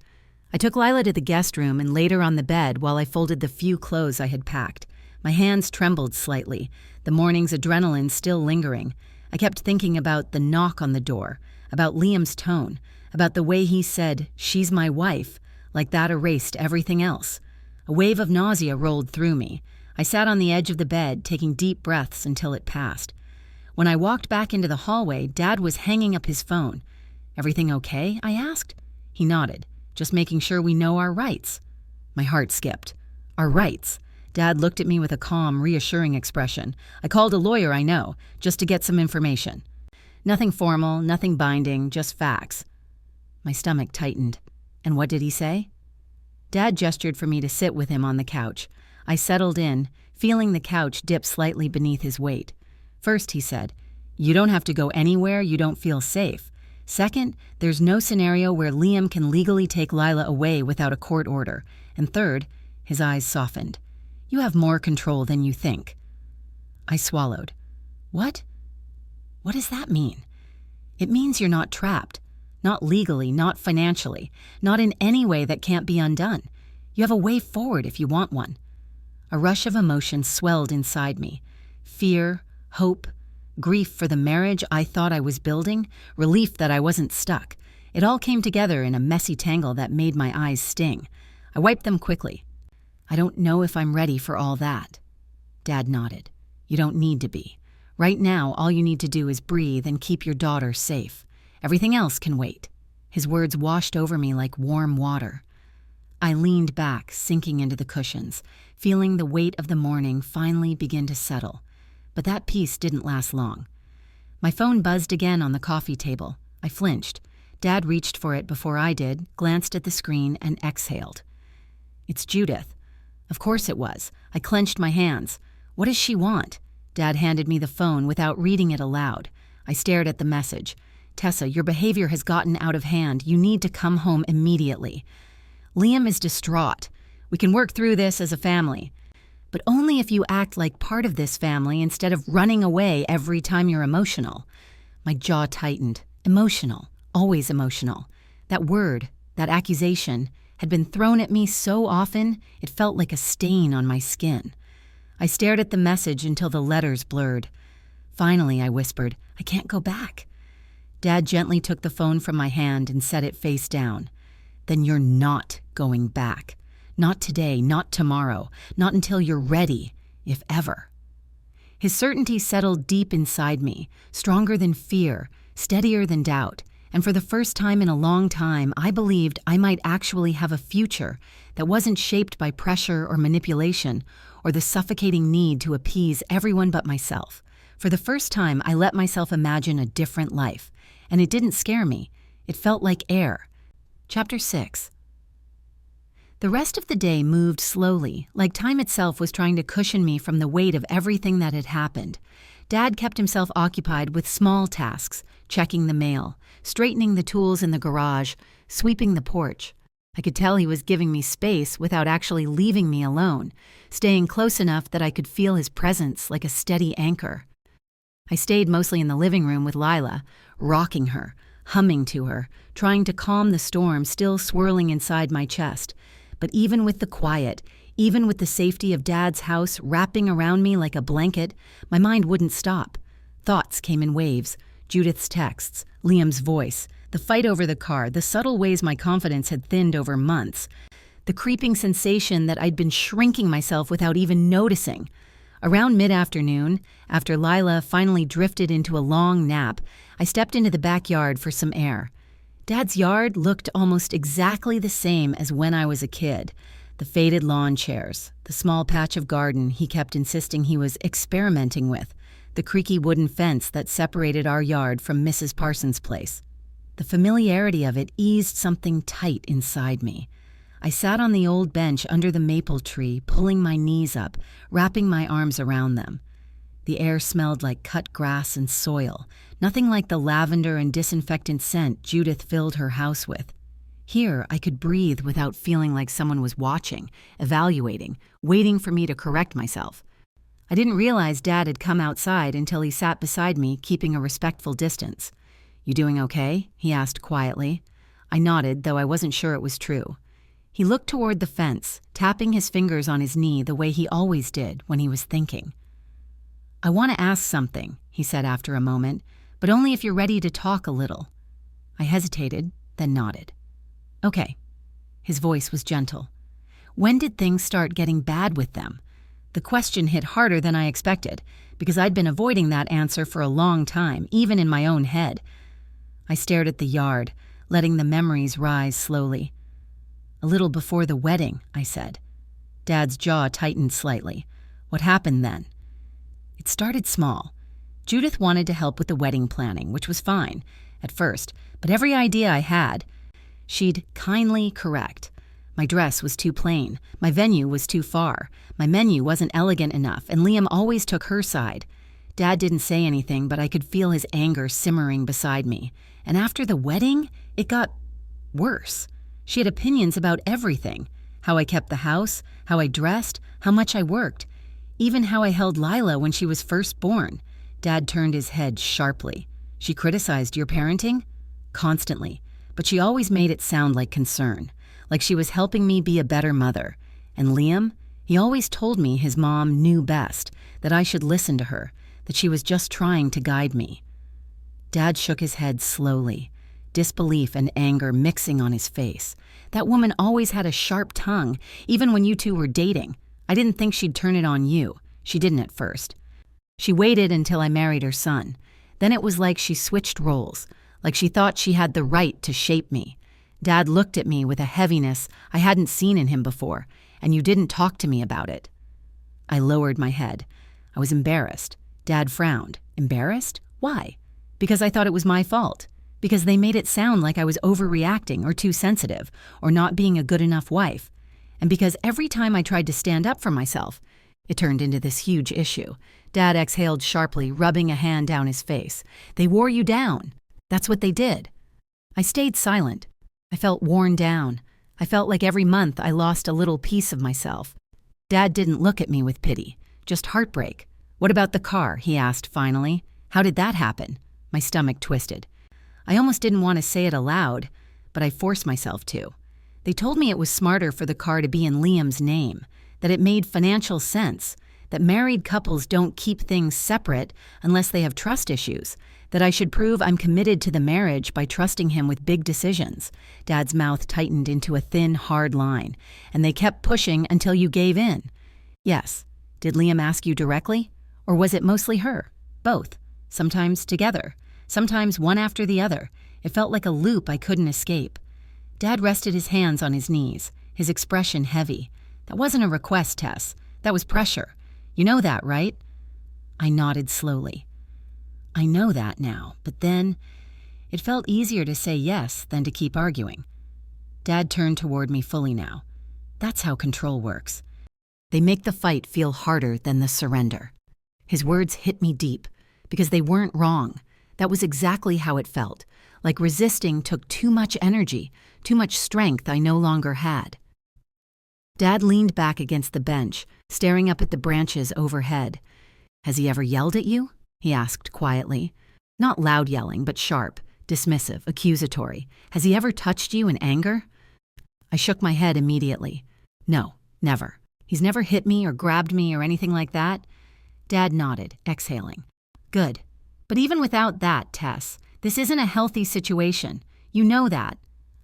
I took Lila to the guest room and laid her on the bed while I folded the few clothes I had packed. My hands trembled slightly, the morning's adrenaline still lingering. I kept thinking about the knock on the door, about Liam's tone, about the way he said, "She's my wife," like that erased everything else. A wave of nausea rolled through me. I sat on the edge of the bed, taking deep breaths until it passed. When I walked back into the hallway, Dad was hanging up his phone. "Everything okay?" I asked. He nodded, "Just making sure we know our rights." My heart skipped. Our rights? Dad looked at me with a calm, reassuring expression. I called a lawyer I know, just to get some information. Nothing formal, nothing binding, just facts. My stomach tightened. And what did he say? Dad gestured for me to sit with him on the couch. I settled in, feeling the couch dip slightly beneath his weight. First, he said, "You don't have to go anywhere you don't feel safe. Second, there's no scenario where Liam can legally take Lila away without a court order. And third," his eyes softened, "you have more control than you think." I swallowed. What? What does that mean? It means you're not trapped. Not legally, not financially, not in any way that can't be undone. You have a way forward if you want one. A rush of emotion swelled inside me. Fear, hope, grief for the marriage I thought I was building, relief that I wasn't stuck. It all came together in a messy tangle that made my eyes sting. I wiped them quickly. I don't know if I'm ready for all that. Dad nodded. You don't need to be. Right now, all you need to do is breathe and keep your daughter safe. Everything else can wait. His words washed over me like warm water. I leaned back, sinking into the cushions, feeling the weight of the morning finally begin to settle. But that peace didn't last long. My phone buzzed again on the coffee table. I flinched. Dad reached for it before I did, glanced at the screen, and exhaled. It's Judith. Of course it was. I clenched my hands. What does she want? Dad handed me the phone without reading it aloud. I stared at the message. Tessa, your behavior has gotten out of hand. You need to come home immediately. Liam is distraught. We can work through this as a family. But only if you act like part of this family instead of running away every time you're emotional. My jaw tightened. Emotional. Always emotional. That word, that accusation, had been thrown at me so often it felt like a stain on my skin. I stared at the message until the letters blurred. Finally, I whispered, I can't go back. Dad gently took the phone from my hand and set it face down. Then you're not going back. Not today, not tomorrow, not until you're ready, if ever. His certainty settled deep inside me, stronger than fear, steadier than doubt, and for the first time in a long time, I believed I might actually have a future that wasn't shaped by pressure or manipulation or the suffocating need to appease everyone but myself. For the first time, I let myself imagine a different life, and it didn't scare me. It felt like air. Chapter 6. The rest of the day moved slowly, like time itself was trying to cushion me from the weight of everything that had happened. Dad kept himself occupied with small tasks, checking the mail, straightening the tools in the garage, sweeping the porch. I could tell he was giving me space without actually leaving me alone, staying close enough that I could feel his presence like a steady anchor. I stayed mostly in the living room with Lila, rocking her, humming to her, trying to calm the storm still swirling inside my chest. But even with the quiet, even with the safety of Dad's house wrapping around me like a blanket, my mind wouldn't stop. Thoughts came in waves, Judith's texts, Liam's voice, the fight over the car, the subtle ways my confidence had thinned over months, the creeping sensation that I'd been shrinking myself without even noticing. Around mid-afternoon, after Lila finally drifted into a long nap, I stepped into the backyard for some air. Dad's yard looked almost exactly the same as when I was a kid. The faded lawn chairs, the small patch of garden he kept insisting he was experimenting with, the creaky wooden fence that separated our yard from Mrs. Parsons' place. The familiarity of it eased something tight inside me. I sat on the old bench under the maple tree, pulling my knees up, wrapping my arms around them. The air smelled like cut grass and soil, nothing like the lavender and disinfectant scent Judith filled her house with. Here, I could breathe without feeling like someone was watching, evaluating, waiting for me to correct myself. I didn't realize Dad had come outside until he sat beside me, keeping a respectful distance. "You doing okay?" he asked quietly. I nodded, though I wasn't sure it was true. He looked toward the fence, tapping his fingers on his knee the way he always did when he was thinking. "I want to ask something," he said after a moment, "but only if you're ready to talk a little." I hesitated, then nodded. "Okay." His voice was gentle. When did things start getting bad with them? The question hit harder than I expected, because I'd been avoiding that answer for a long time, even in my own head. I stared at the yard, letting the memories rise slowly. "A little before the wedding," I said. Dad's jaw tightened slightly. "What happened then?" "It started small. Judith wanted to help with the wedding planning, which was fine, at first, but every idea I had, she'd kindly correct. My dress was too plain, my venue was too far, my menu wasn't elegant enough, and Liam always took her side. Dad didn't say anything, but I could feel his anger simmering beside me. And after the wedding, it got worse. She had opinions about everything. How I kept the house, how I dressed, how much I worked, even how I held Lila when she was first born. Dad turned his head sharply. "She criticized your parenting?" "Constantly, but she always made it sound like concern, like she was helping me be a better mother. And Liam, he always told me his mom knew best, that I should listen to her, that she was just trying to guide me." Dad shook his head slowly, disbelief and anger mixing on his face. "That woman always had a sharp tongue, even when you two were dating. I didn't think she'd turn it on you. She didn't at first. She waited until I married her son. Then it was like she switched roles, like she thought she had the right to shape me. Dad looked at me with a heaviness I hadn't seen in him before, and you didn't talk to me about it." I lowered my head. I was embarrassed. Dad frowned. Embarrassed? Why? Because I thought it was my fault. Because they made it sound like I was overreacting or too sensitive, or not being a good enough wife. And because every time I tried to stand up for myself, it turned into this huge issue. Dad exhaled sharply, rubbing a hand down his face. "They wore you down. That's what they did." I stayed silent. I felt worn down. I felt like every month I lost a little piece of myself. Dad didn't look at me with pity, just heartbreak. "What about the car?" he asked finally. "How did that happen?" My stomach twisted. I almost didn't want to say it aloud, but I forced myself to. They told me it was smarter for the car to be in Liam's name, that it made financial sense, that married couples don't keep things separate unless they have trust issues, that I should prove I'm committed to the marriage by trusting him with big decisions. Dad's mouth tightened into a thin, hard line, and they kept pushing until you gave in. "Yes. Did Liam ask you directly? Or was it mostly her? Both. Sometimes together. Sometimes one after the other. It felt like a loop I couldn't escape." Dad rested his hands on his knees, his expression heavy. "That wasn't a request, Tess. That was pressure. You know that, right?" I nodded slowly. "I know that now, but then it felt easier to say yes than to keep arguing." Dad turned toward me fully now. "That's how control works. They make the fight feel harder than the surrender." His words hit me deep, because they weren't wrong. That was exactly how it felt, like resisting took too much energy, too much strength I no longer had. Dad leaned back against the bench, staring up at the branches overhead. "Has he ever yelled at you?" he asked quietly. Not loud yelling, but sharp, dismissive, accusatory. "Has he ever touched you in anger?" I shook my head immediately. "No, never. He's never hit me or grabbed me or anything like that." Dad nodded, exhaling. "Good. But even without that, Tess, this isn't a healthy situation. You know that."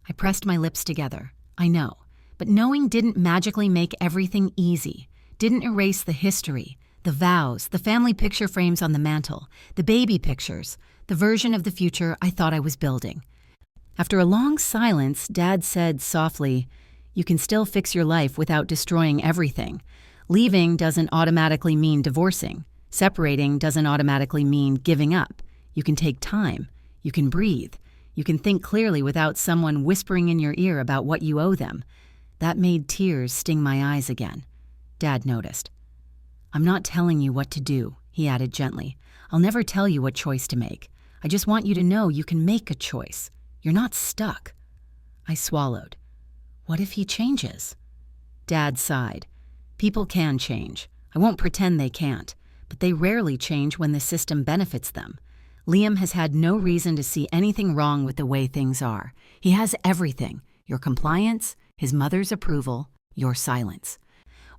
I pressed my lips together. I know. But knowing didn't magically make everything easy, didn't erase the history, the vows, the family picture frames on the mantel, the baby pictures, the version of the future I thought I was building. After a long silence, Dad said softly, "You can still fix your life without destroying everything. Leaving doesn't automatically mean divorcing. Separating doesn't automatically mean giving up. You can take time. You can breathe. You can think clearly without someone whispering in your ear about what you owe them." That made tears sting my eyes again. Dad noticed. "I'm not telling you what to do," he added gently. "I'll never tell you what choice to make. I just want you to know you can make a choice. You're not stuck." I swallowed. What if he changes? Dad sighed. "People can change. I won't pretend they can't. But they rarely change when the system benefits them. Liam has had no reason to see anything wrong with the way things are. He has everything. Your compliance, his mother's approval, your silence.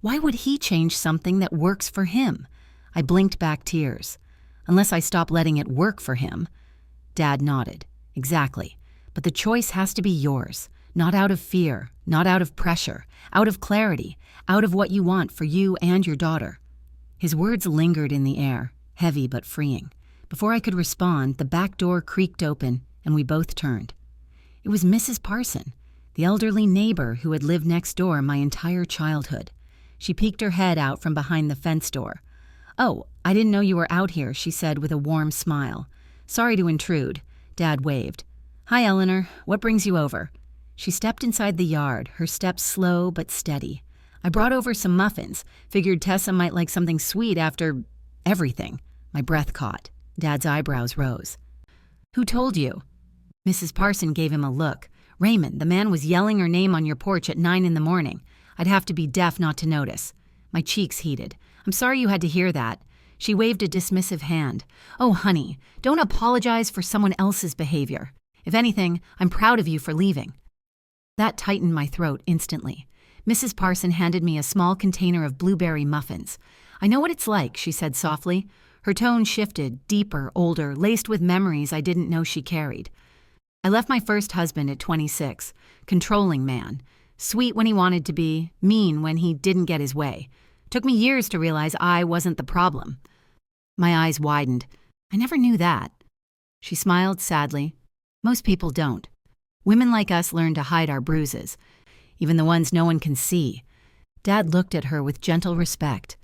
Why would he change something that works for him?" I blinked back tears. "Unless I stop letting it work for him." Dad nodded. "Exactly. But the choice has to be yours. Not out of fear, not out of pressure, out of clarity, out of what you want for you and your daughter." His words lingered in the air, heavy but freeing. Before I could respond, the back door creaked open, and we both turned. It was Mrs. Parson, the elderly neighbor who had lived next door my entire childhood. She peeked her head out from behind the fence door. "Oh, I didn't know you were out here," she said with a warm smile. "Sorry to intrude." Dad waved. "Hi, Eleanor. What brings you over?" She stepped inside the yard, her steps slow but steady. "I brought over some muffins. Figured Tessa might like something sweet after everything." My breath caught. Dad's eyebrows rose. "Who told you?" Mrs. Parson gave him a look. "Raymond, the man was yelling her name on your porch at 9 in the morning. I'd have to be deaf not to notice." My cheeks heated. "I'm sorry you had to hear that." She waved a dismissive hand. "Oh, honey, don't apologize for someone else's behavior. If anything, I'm proud of you for leaving." That tightened my throat instantly. Mrs. Parson handed me a small container of blueberry muffins. "I know what it's like," she said softly. Her tone shifted, deeper, older, laced with memories I didn't know she carried. "I left my first husband at 26. Controlling man. Sweet when he wanted to be, mean when he didn't get his way. Took me years to realize I wasn't the problem." My eyes widened. "I never knew that." She smiled sadly. "Most people don't. Women like us learn to hide our bruises, even the ones no one can see." Dad looked at her with gentle respect.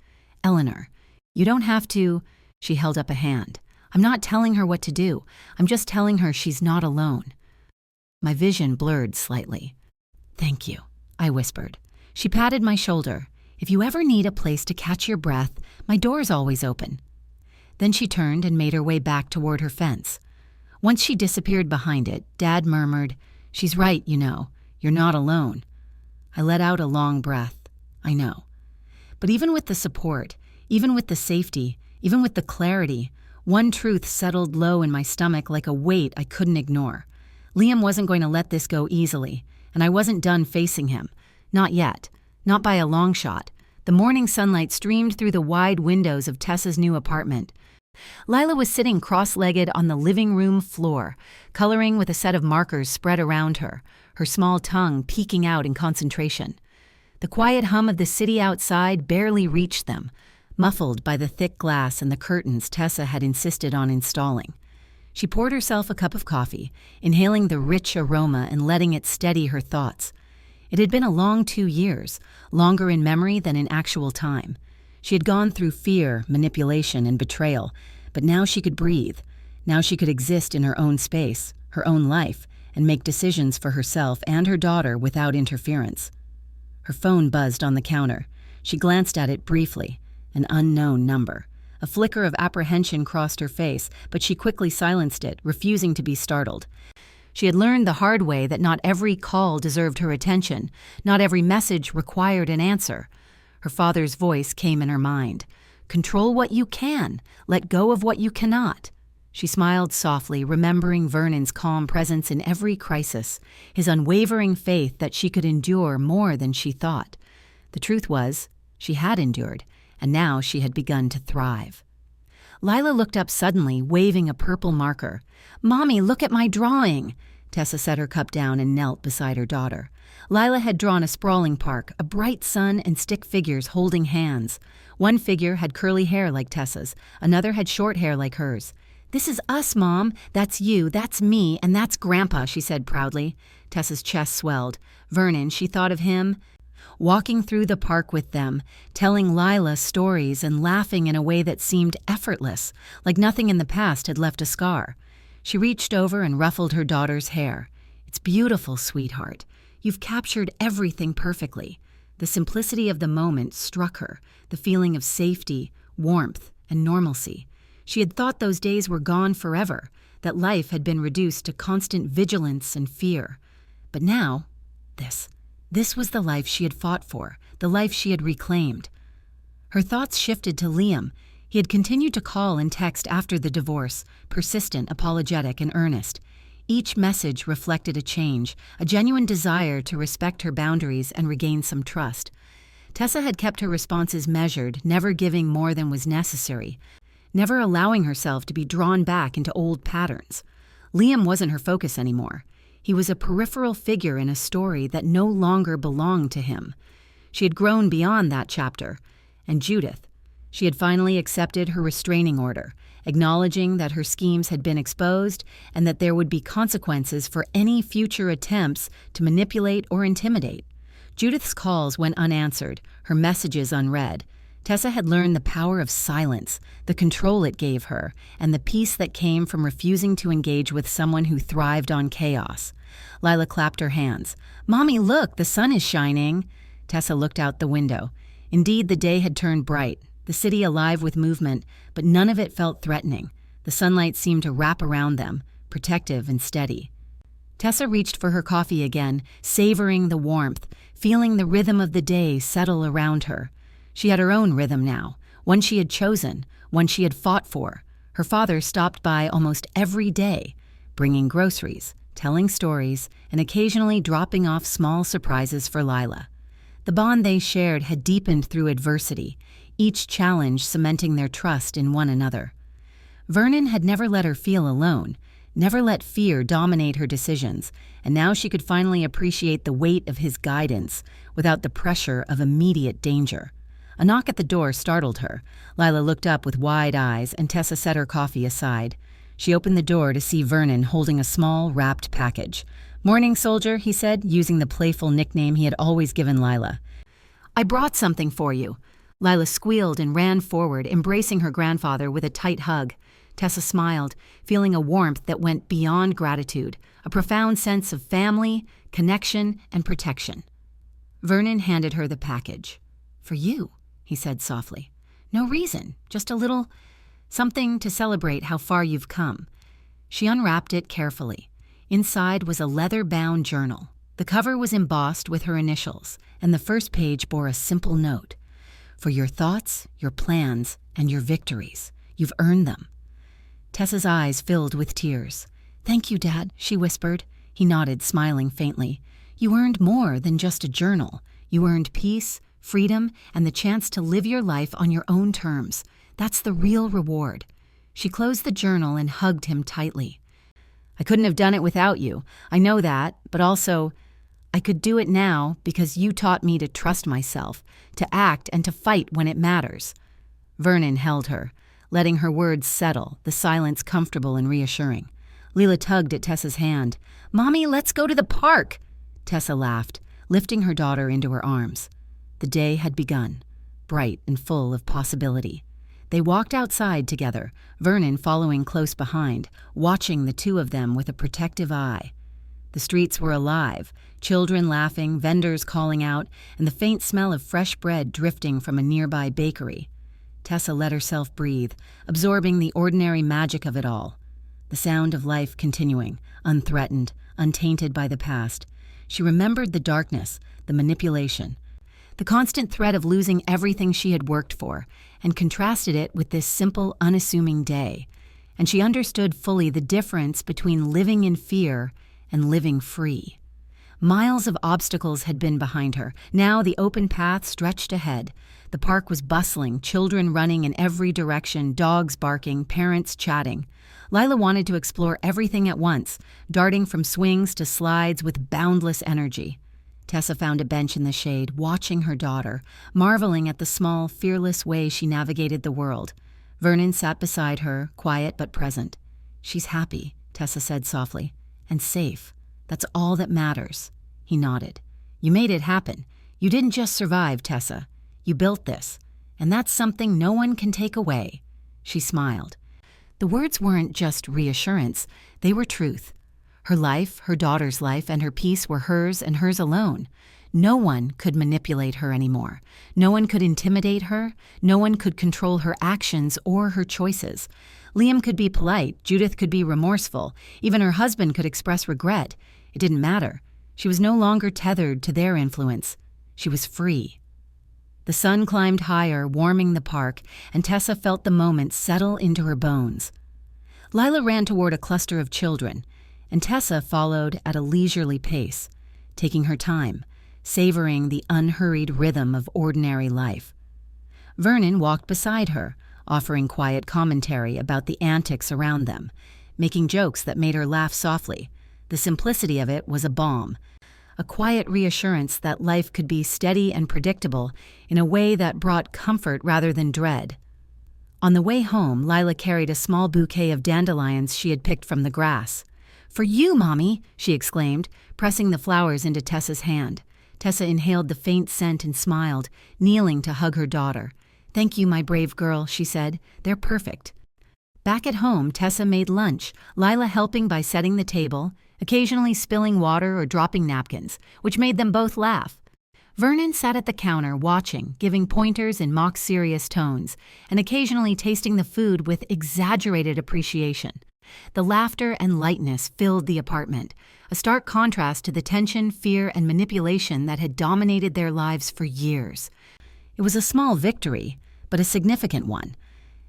"Eleanor, you don't have to—" She held up a hand. "I'm not telling her what to do. I'm just telling her she's not alone." My vision blurred slightly. "Thank you," I whispered. She patted my shoulder. "If you ever need a place to catch your breath, my door's always open." Then she turned and made her way back toward her fence. Once she disappeared behind it, Dad murmured, "She's right, you know. You're not alone." I let out a long breath. I know. But even with the support, even with the safety, even with the clarity, one truth settled low in my stomach like a weight I couldn't ignore. Liam wasn't going to let this go easily, and I wasn't done facing him. Not yet. Not by a long shot. The morning sunlight streamed through the wide windows of Tessa's new apartment. Lila was sitting cross-legged on the living room floor, coloring with a set of markers spread around her, her small tongue peeking out in concentration. The quiet hum of the city outside barely reached them, muffled by the thick glass and the curtains Tessa had insisted on installing. She poured herself a cup of coffee, inhaling the rich aroma and letting it steady her thoughts. It had been a long 2 years, longer in memory than in actual time. She had gone through fear, manipulation, and betrayal, but now she could breathe. Now she could exist in her own space, her own life, and make decisions for herself and her daughter without interference. Her phone buzzed on the counter. She glanced at it briefly. An unknown number. A flicker of apprehension crossed her face, but she quickly silenced it, refusing to be startled. She had learned the hard way that not every call deserved her attention, not every message required an answer. Her father's voice came in her mind. Control what you can, let go of what you cannot. She smiled softly, remembering Vernon's calm presence in every crisis, his unwavering faith that she could endure more than she thought. The truth was, she had endured, and now she had begun to thrive. Lila looked up suddenly, waving a purple marker. "Mommy, look at my drawing!" Tessa set her cup down and knelt beside her daughter. Lila had drawn a sprawling park, a bright sun and stick figures holding hands. One figure had curly hair like Tessa's, another had short hair like hers. "This is us, Mom. That's you, that's me, and that's Grandpa," she said proudly. Tessa's chest swelled. Vernon, she thought of him, walking through the park with them, telling Lila stories and laughing in a way that seemed effortless, like nothing in the past had left a scar. She reached over and ruffled her daughter's hair. "It's beautiful, sweetheart. You've captured everything perfectly." The simplicity of the moment struck her, the feeling of safety, warmth, and normalcy. She had thought those days were gone forever, that life had been reduced to constant vigilance and fear. But now, this was the life she had fought for, the life she had reclaimed. Her thoughts shifted to Liam. He had continued to call and text after the divorce, persistent, apologetic, and earnest. Each message reflected a change, a genuine desire to respect her boundaries and regain some trust. Tessa had kept her responses measured, never giving more than was necessary, never allowing herself to be drawn back into old patterns. Liam wasn't her focus anymore. He was a peripheral figure in a story that no longer belonged to him. She had grown beyond that chapter. And Judith, she had finally accepted her restraining order, acknowledging that her schemes had been exposed and that there would be consequences for any future attempts to manipulate or intimidate. Judith's calls went unanswered, her messages unread. Tessa had learned the power of silence, the control it gave her, and the peace that came from refusing to engage with someone who thrived on chaos. Lila clapped her hands. "Mommy, look, the sun is shining." Tessa looked out the window. Indeed, the day had turned bright, the city alive with movement, but none of it felt threatening. The sunlight seemed to wrap around them, protective and steady. Tessa reached for her coffee again, savoring the warmth, feeling the rhythm of the day settle around her. She had her own rhythm now, one she had chosen, one she had fought for. Her father stopped by almost every day, bringing groceries, telling stories, and occasionally dropping off small surprises for Lila. The bond they shared had deepened through adversity, each challenge cementing their trust in one another. Vernon had never let her feel alone, never let fear dominate her decisions, and now she could finally appreciate the weight of his guidance without the pressure of immediate danger. A knock at the door startled her. Lila looked up with wide eyes, and Tessa set her coffee aside. She opened the door to see Vernon holding a small, wrapped package. "Morning, soldier," he said, using the playful nickname he had always given Lila. "I brought something for you." Lila squealed and ran forward, embracing her grandfather with a tight hug. Tessa smiled, feeling a warmth that went beyond gratitude, a profound sense of family, connection, and protection. Vernon handed her the package. "For you," he said softly. "No reason, just a little something to celebrate how far you've come." She unwrapped it carefully. Inside was a leather-bound journal. The cover was embossed with her initials, and the first page bore a simple note. "For your thoughts, your plans, and your victories. You've earned them." Tessa's eyes filled with tears. "Thank you, Dad," she whispered. He nodded, smiling faintly. "You earned more than just a journal. You earned peace, freedom, and the chance to live your life on your own terms. That's the real reward." She closed the journal and hugged him tightly. "I couldn't have done it without you. I know that, but also, I could do it now because you taught me to trust myself, to act and to fight when it matters." Vernon held her, letting her words settle, the silence comfortable and reassuring. Lila tugged at Tessa's hand. "Mommy, let's go to the park!" Tessa laughed, lifting her daughter into her arms. The day had begun, bright and full of possibility. They walked outside together, Vernon following close behind, watching the two of them with a protective eye. The streets were alive, children laughing, vendors calling out, and the faint smell of fresh bread drifting from a nearby bakery. Tessa let herself breathe, absorbing the ordinary magic of it all. The sound of life continuing, unthreatened, untainted by the past. She remembered the darkness, the manipulation, the constant threat of losing everything she had worked for, and contrasted it with this simple, unassuming day. And she understood fully the difference between living in fear and living free. Miles of obstacles had been behind her. Now the open path stretched ahead. The park was bustling, children running in every direction, dogs barking, parents chatting. Lila wanted to explore everything at once, darting from swings to slides with boundless energy. Tessa found a bench in the shade, watching her daughter, marveling at the small, fearless way she navigated the world. Vernon sat beside her, quiet but present. "She's happy," Tessa said softly, "and safe. That's all that matters." He nodded. "You made it happen. You didn't just survive, Tessa. You built this, and that's something no one can take away." She smiled. The words weren't just reassurance, they were truth. Her life, her daughter's life, and her peace were hers and hers alone. No one could manipulate her anymore. No one could intimidate her. No one could control her actions or her choices. Liam could be polite, Judith could be remorseful, even her husband could express regret. It didn't matter. She was no longer tethered to their influence. She was free. The sun climbed higher, warming the park, and Tessa felt the moment settle into her bones. Lila ran toward a cluster of children, and Tessa followed at a leisurely pace, taking her time, savoring the unhurried rhythm of ordinary life. Vernon walked beside her, offering quiet commentary about the antics around them, making jokes that made her laugh softly. The simplicity of it was a balm, a quiet reassurance that life could be steady and predictable in a way that brought comfort rather than dread. On the way home, Lila carried a small bouquet of dandelions she had picked from the grass. "For you, Mommy!" she exclaimed, pressing the flowers into Tessa's hand. Tessa inhaled the faint scent and smiled, kneeling to hug her daughter. "Thank you, my brave girl," she said. "They're perfect." Back at home, Tessa made lunch, Lila helping by setting the table, occasionally spilling water or dropping napkins, which made them both laugh. Vernon sat at the counter watching, giving pointers in mock-serious tones, and occasionally tasting the food with exaggerated appreciation. The laughter and lightness filled the apartment, a stark contrast to the tension, fear, and manipulation that had dominated their lives for years. It was a small victory, but a significant one.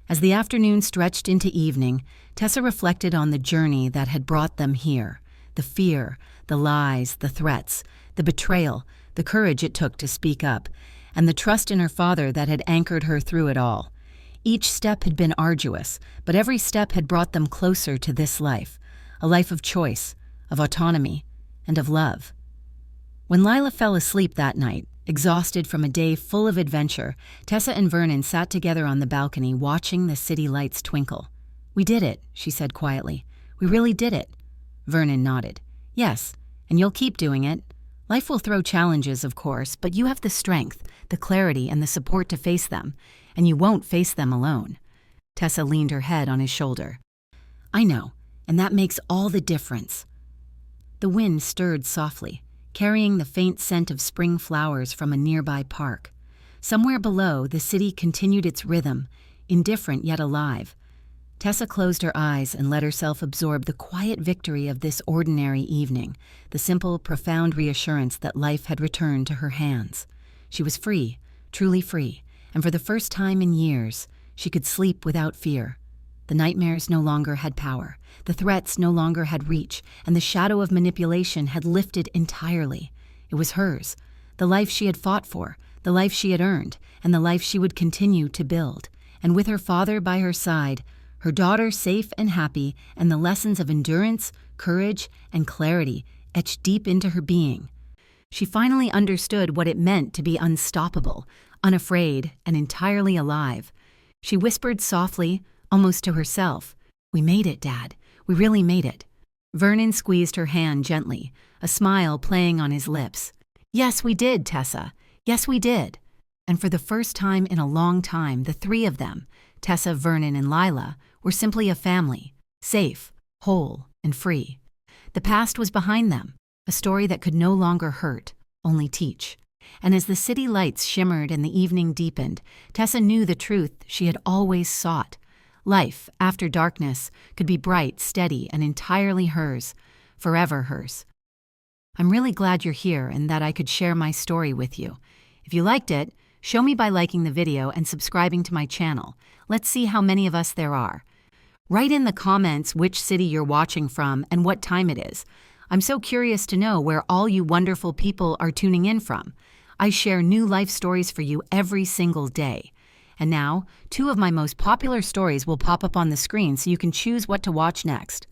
As the afternoon stretched into evening, Tessa reflected on the journey that had brought them here. The fear, the lies, the threats, the betrayal, the courage it took to speak up, and the trust in her father that had anchored her through it all. Each step had been arduous, but every step had brought them closer to this life, a life of choice, of autonomy, and of love. When Lila fell asleep that night, exhausted from a day full of adventure, Tessa and Vernon sat together on the balcony watching the city lights twinkle. "We did it," she said quietly. "We really did it." Vernon nodded. "Yes, and you'll keep doing it. Life will throw challenges, of course, but you have the strength, the clarity, and the support to face them, and you won't face them alone." Tessa leaned her head on his shoulder. "I know, and that makes all the difference." The wind stirred softly, carrying the faint scent of spring flowers from a nearby park. Somewhere below, the city continued its rhythm, indifferent yet alive. Tessa closed her eyes and let herself absorb the quiet victory of this ordinary evening, the simple, profound reassurance that life had returned to her hands. She was free, truly free, and for the first time in years, she could sleep without fear. The nightmares no longer had power, the threats no longer had reach, and the shadow of manipulation had lifted entirely. It was hers, the life she had fought for, the life she had earned, and the life she would continue to build. And with her father by her side, her daughter safe and happy, and the lessons of endurance, courage, and clarity etched deep into her being. She finally understood what it meant to be unstoppable, unafraid, and entirely alive. She whispered softly, almost to herself, "We made it, Dad. We really made it." Vernon squeezed her hand gently, a smile playing on his lips. "Yes, we did, Tessa. Yes, we did." And for the first time in a long time, the three of them, Tessa, Vernon, and Lila, were simply a family, safe, whole, and free. The past was behind them, a story that could no longer hurt, only teach. And as the city lights shimmered and the evening deepened, Tessa knew the truth she had always sought. Life, after darkness, could be bright, steady, and entirely hers. forever hers. I'm really glad you're here and that I could share my story with you. If you liked it, show me by liking the video and subscribing to my channel. Let's see how many of us there are. Write in the comments which city you're watching from and what time it is. I'm so curious to know where all you wonderful people are tuning in from. I share new life stories for you every single day. And now, 2 of my most popular stories will pop up on the screen so you can choose what to watch next.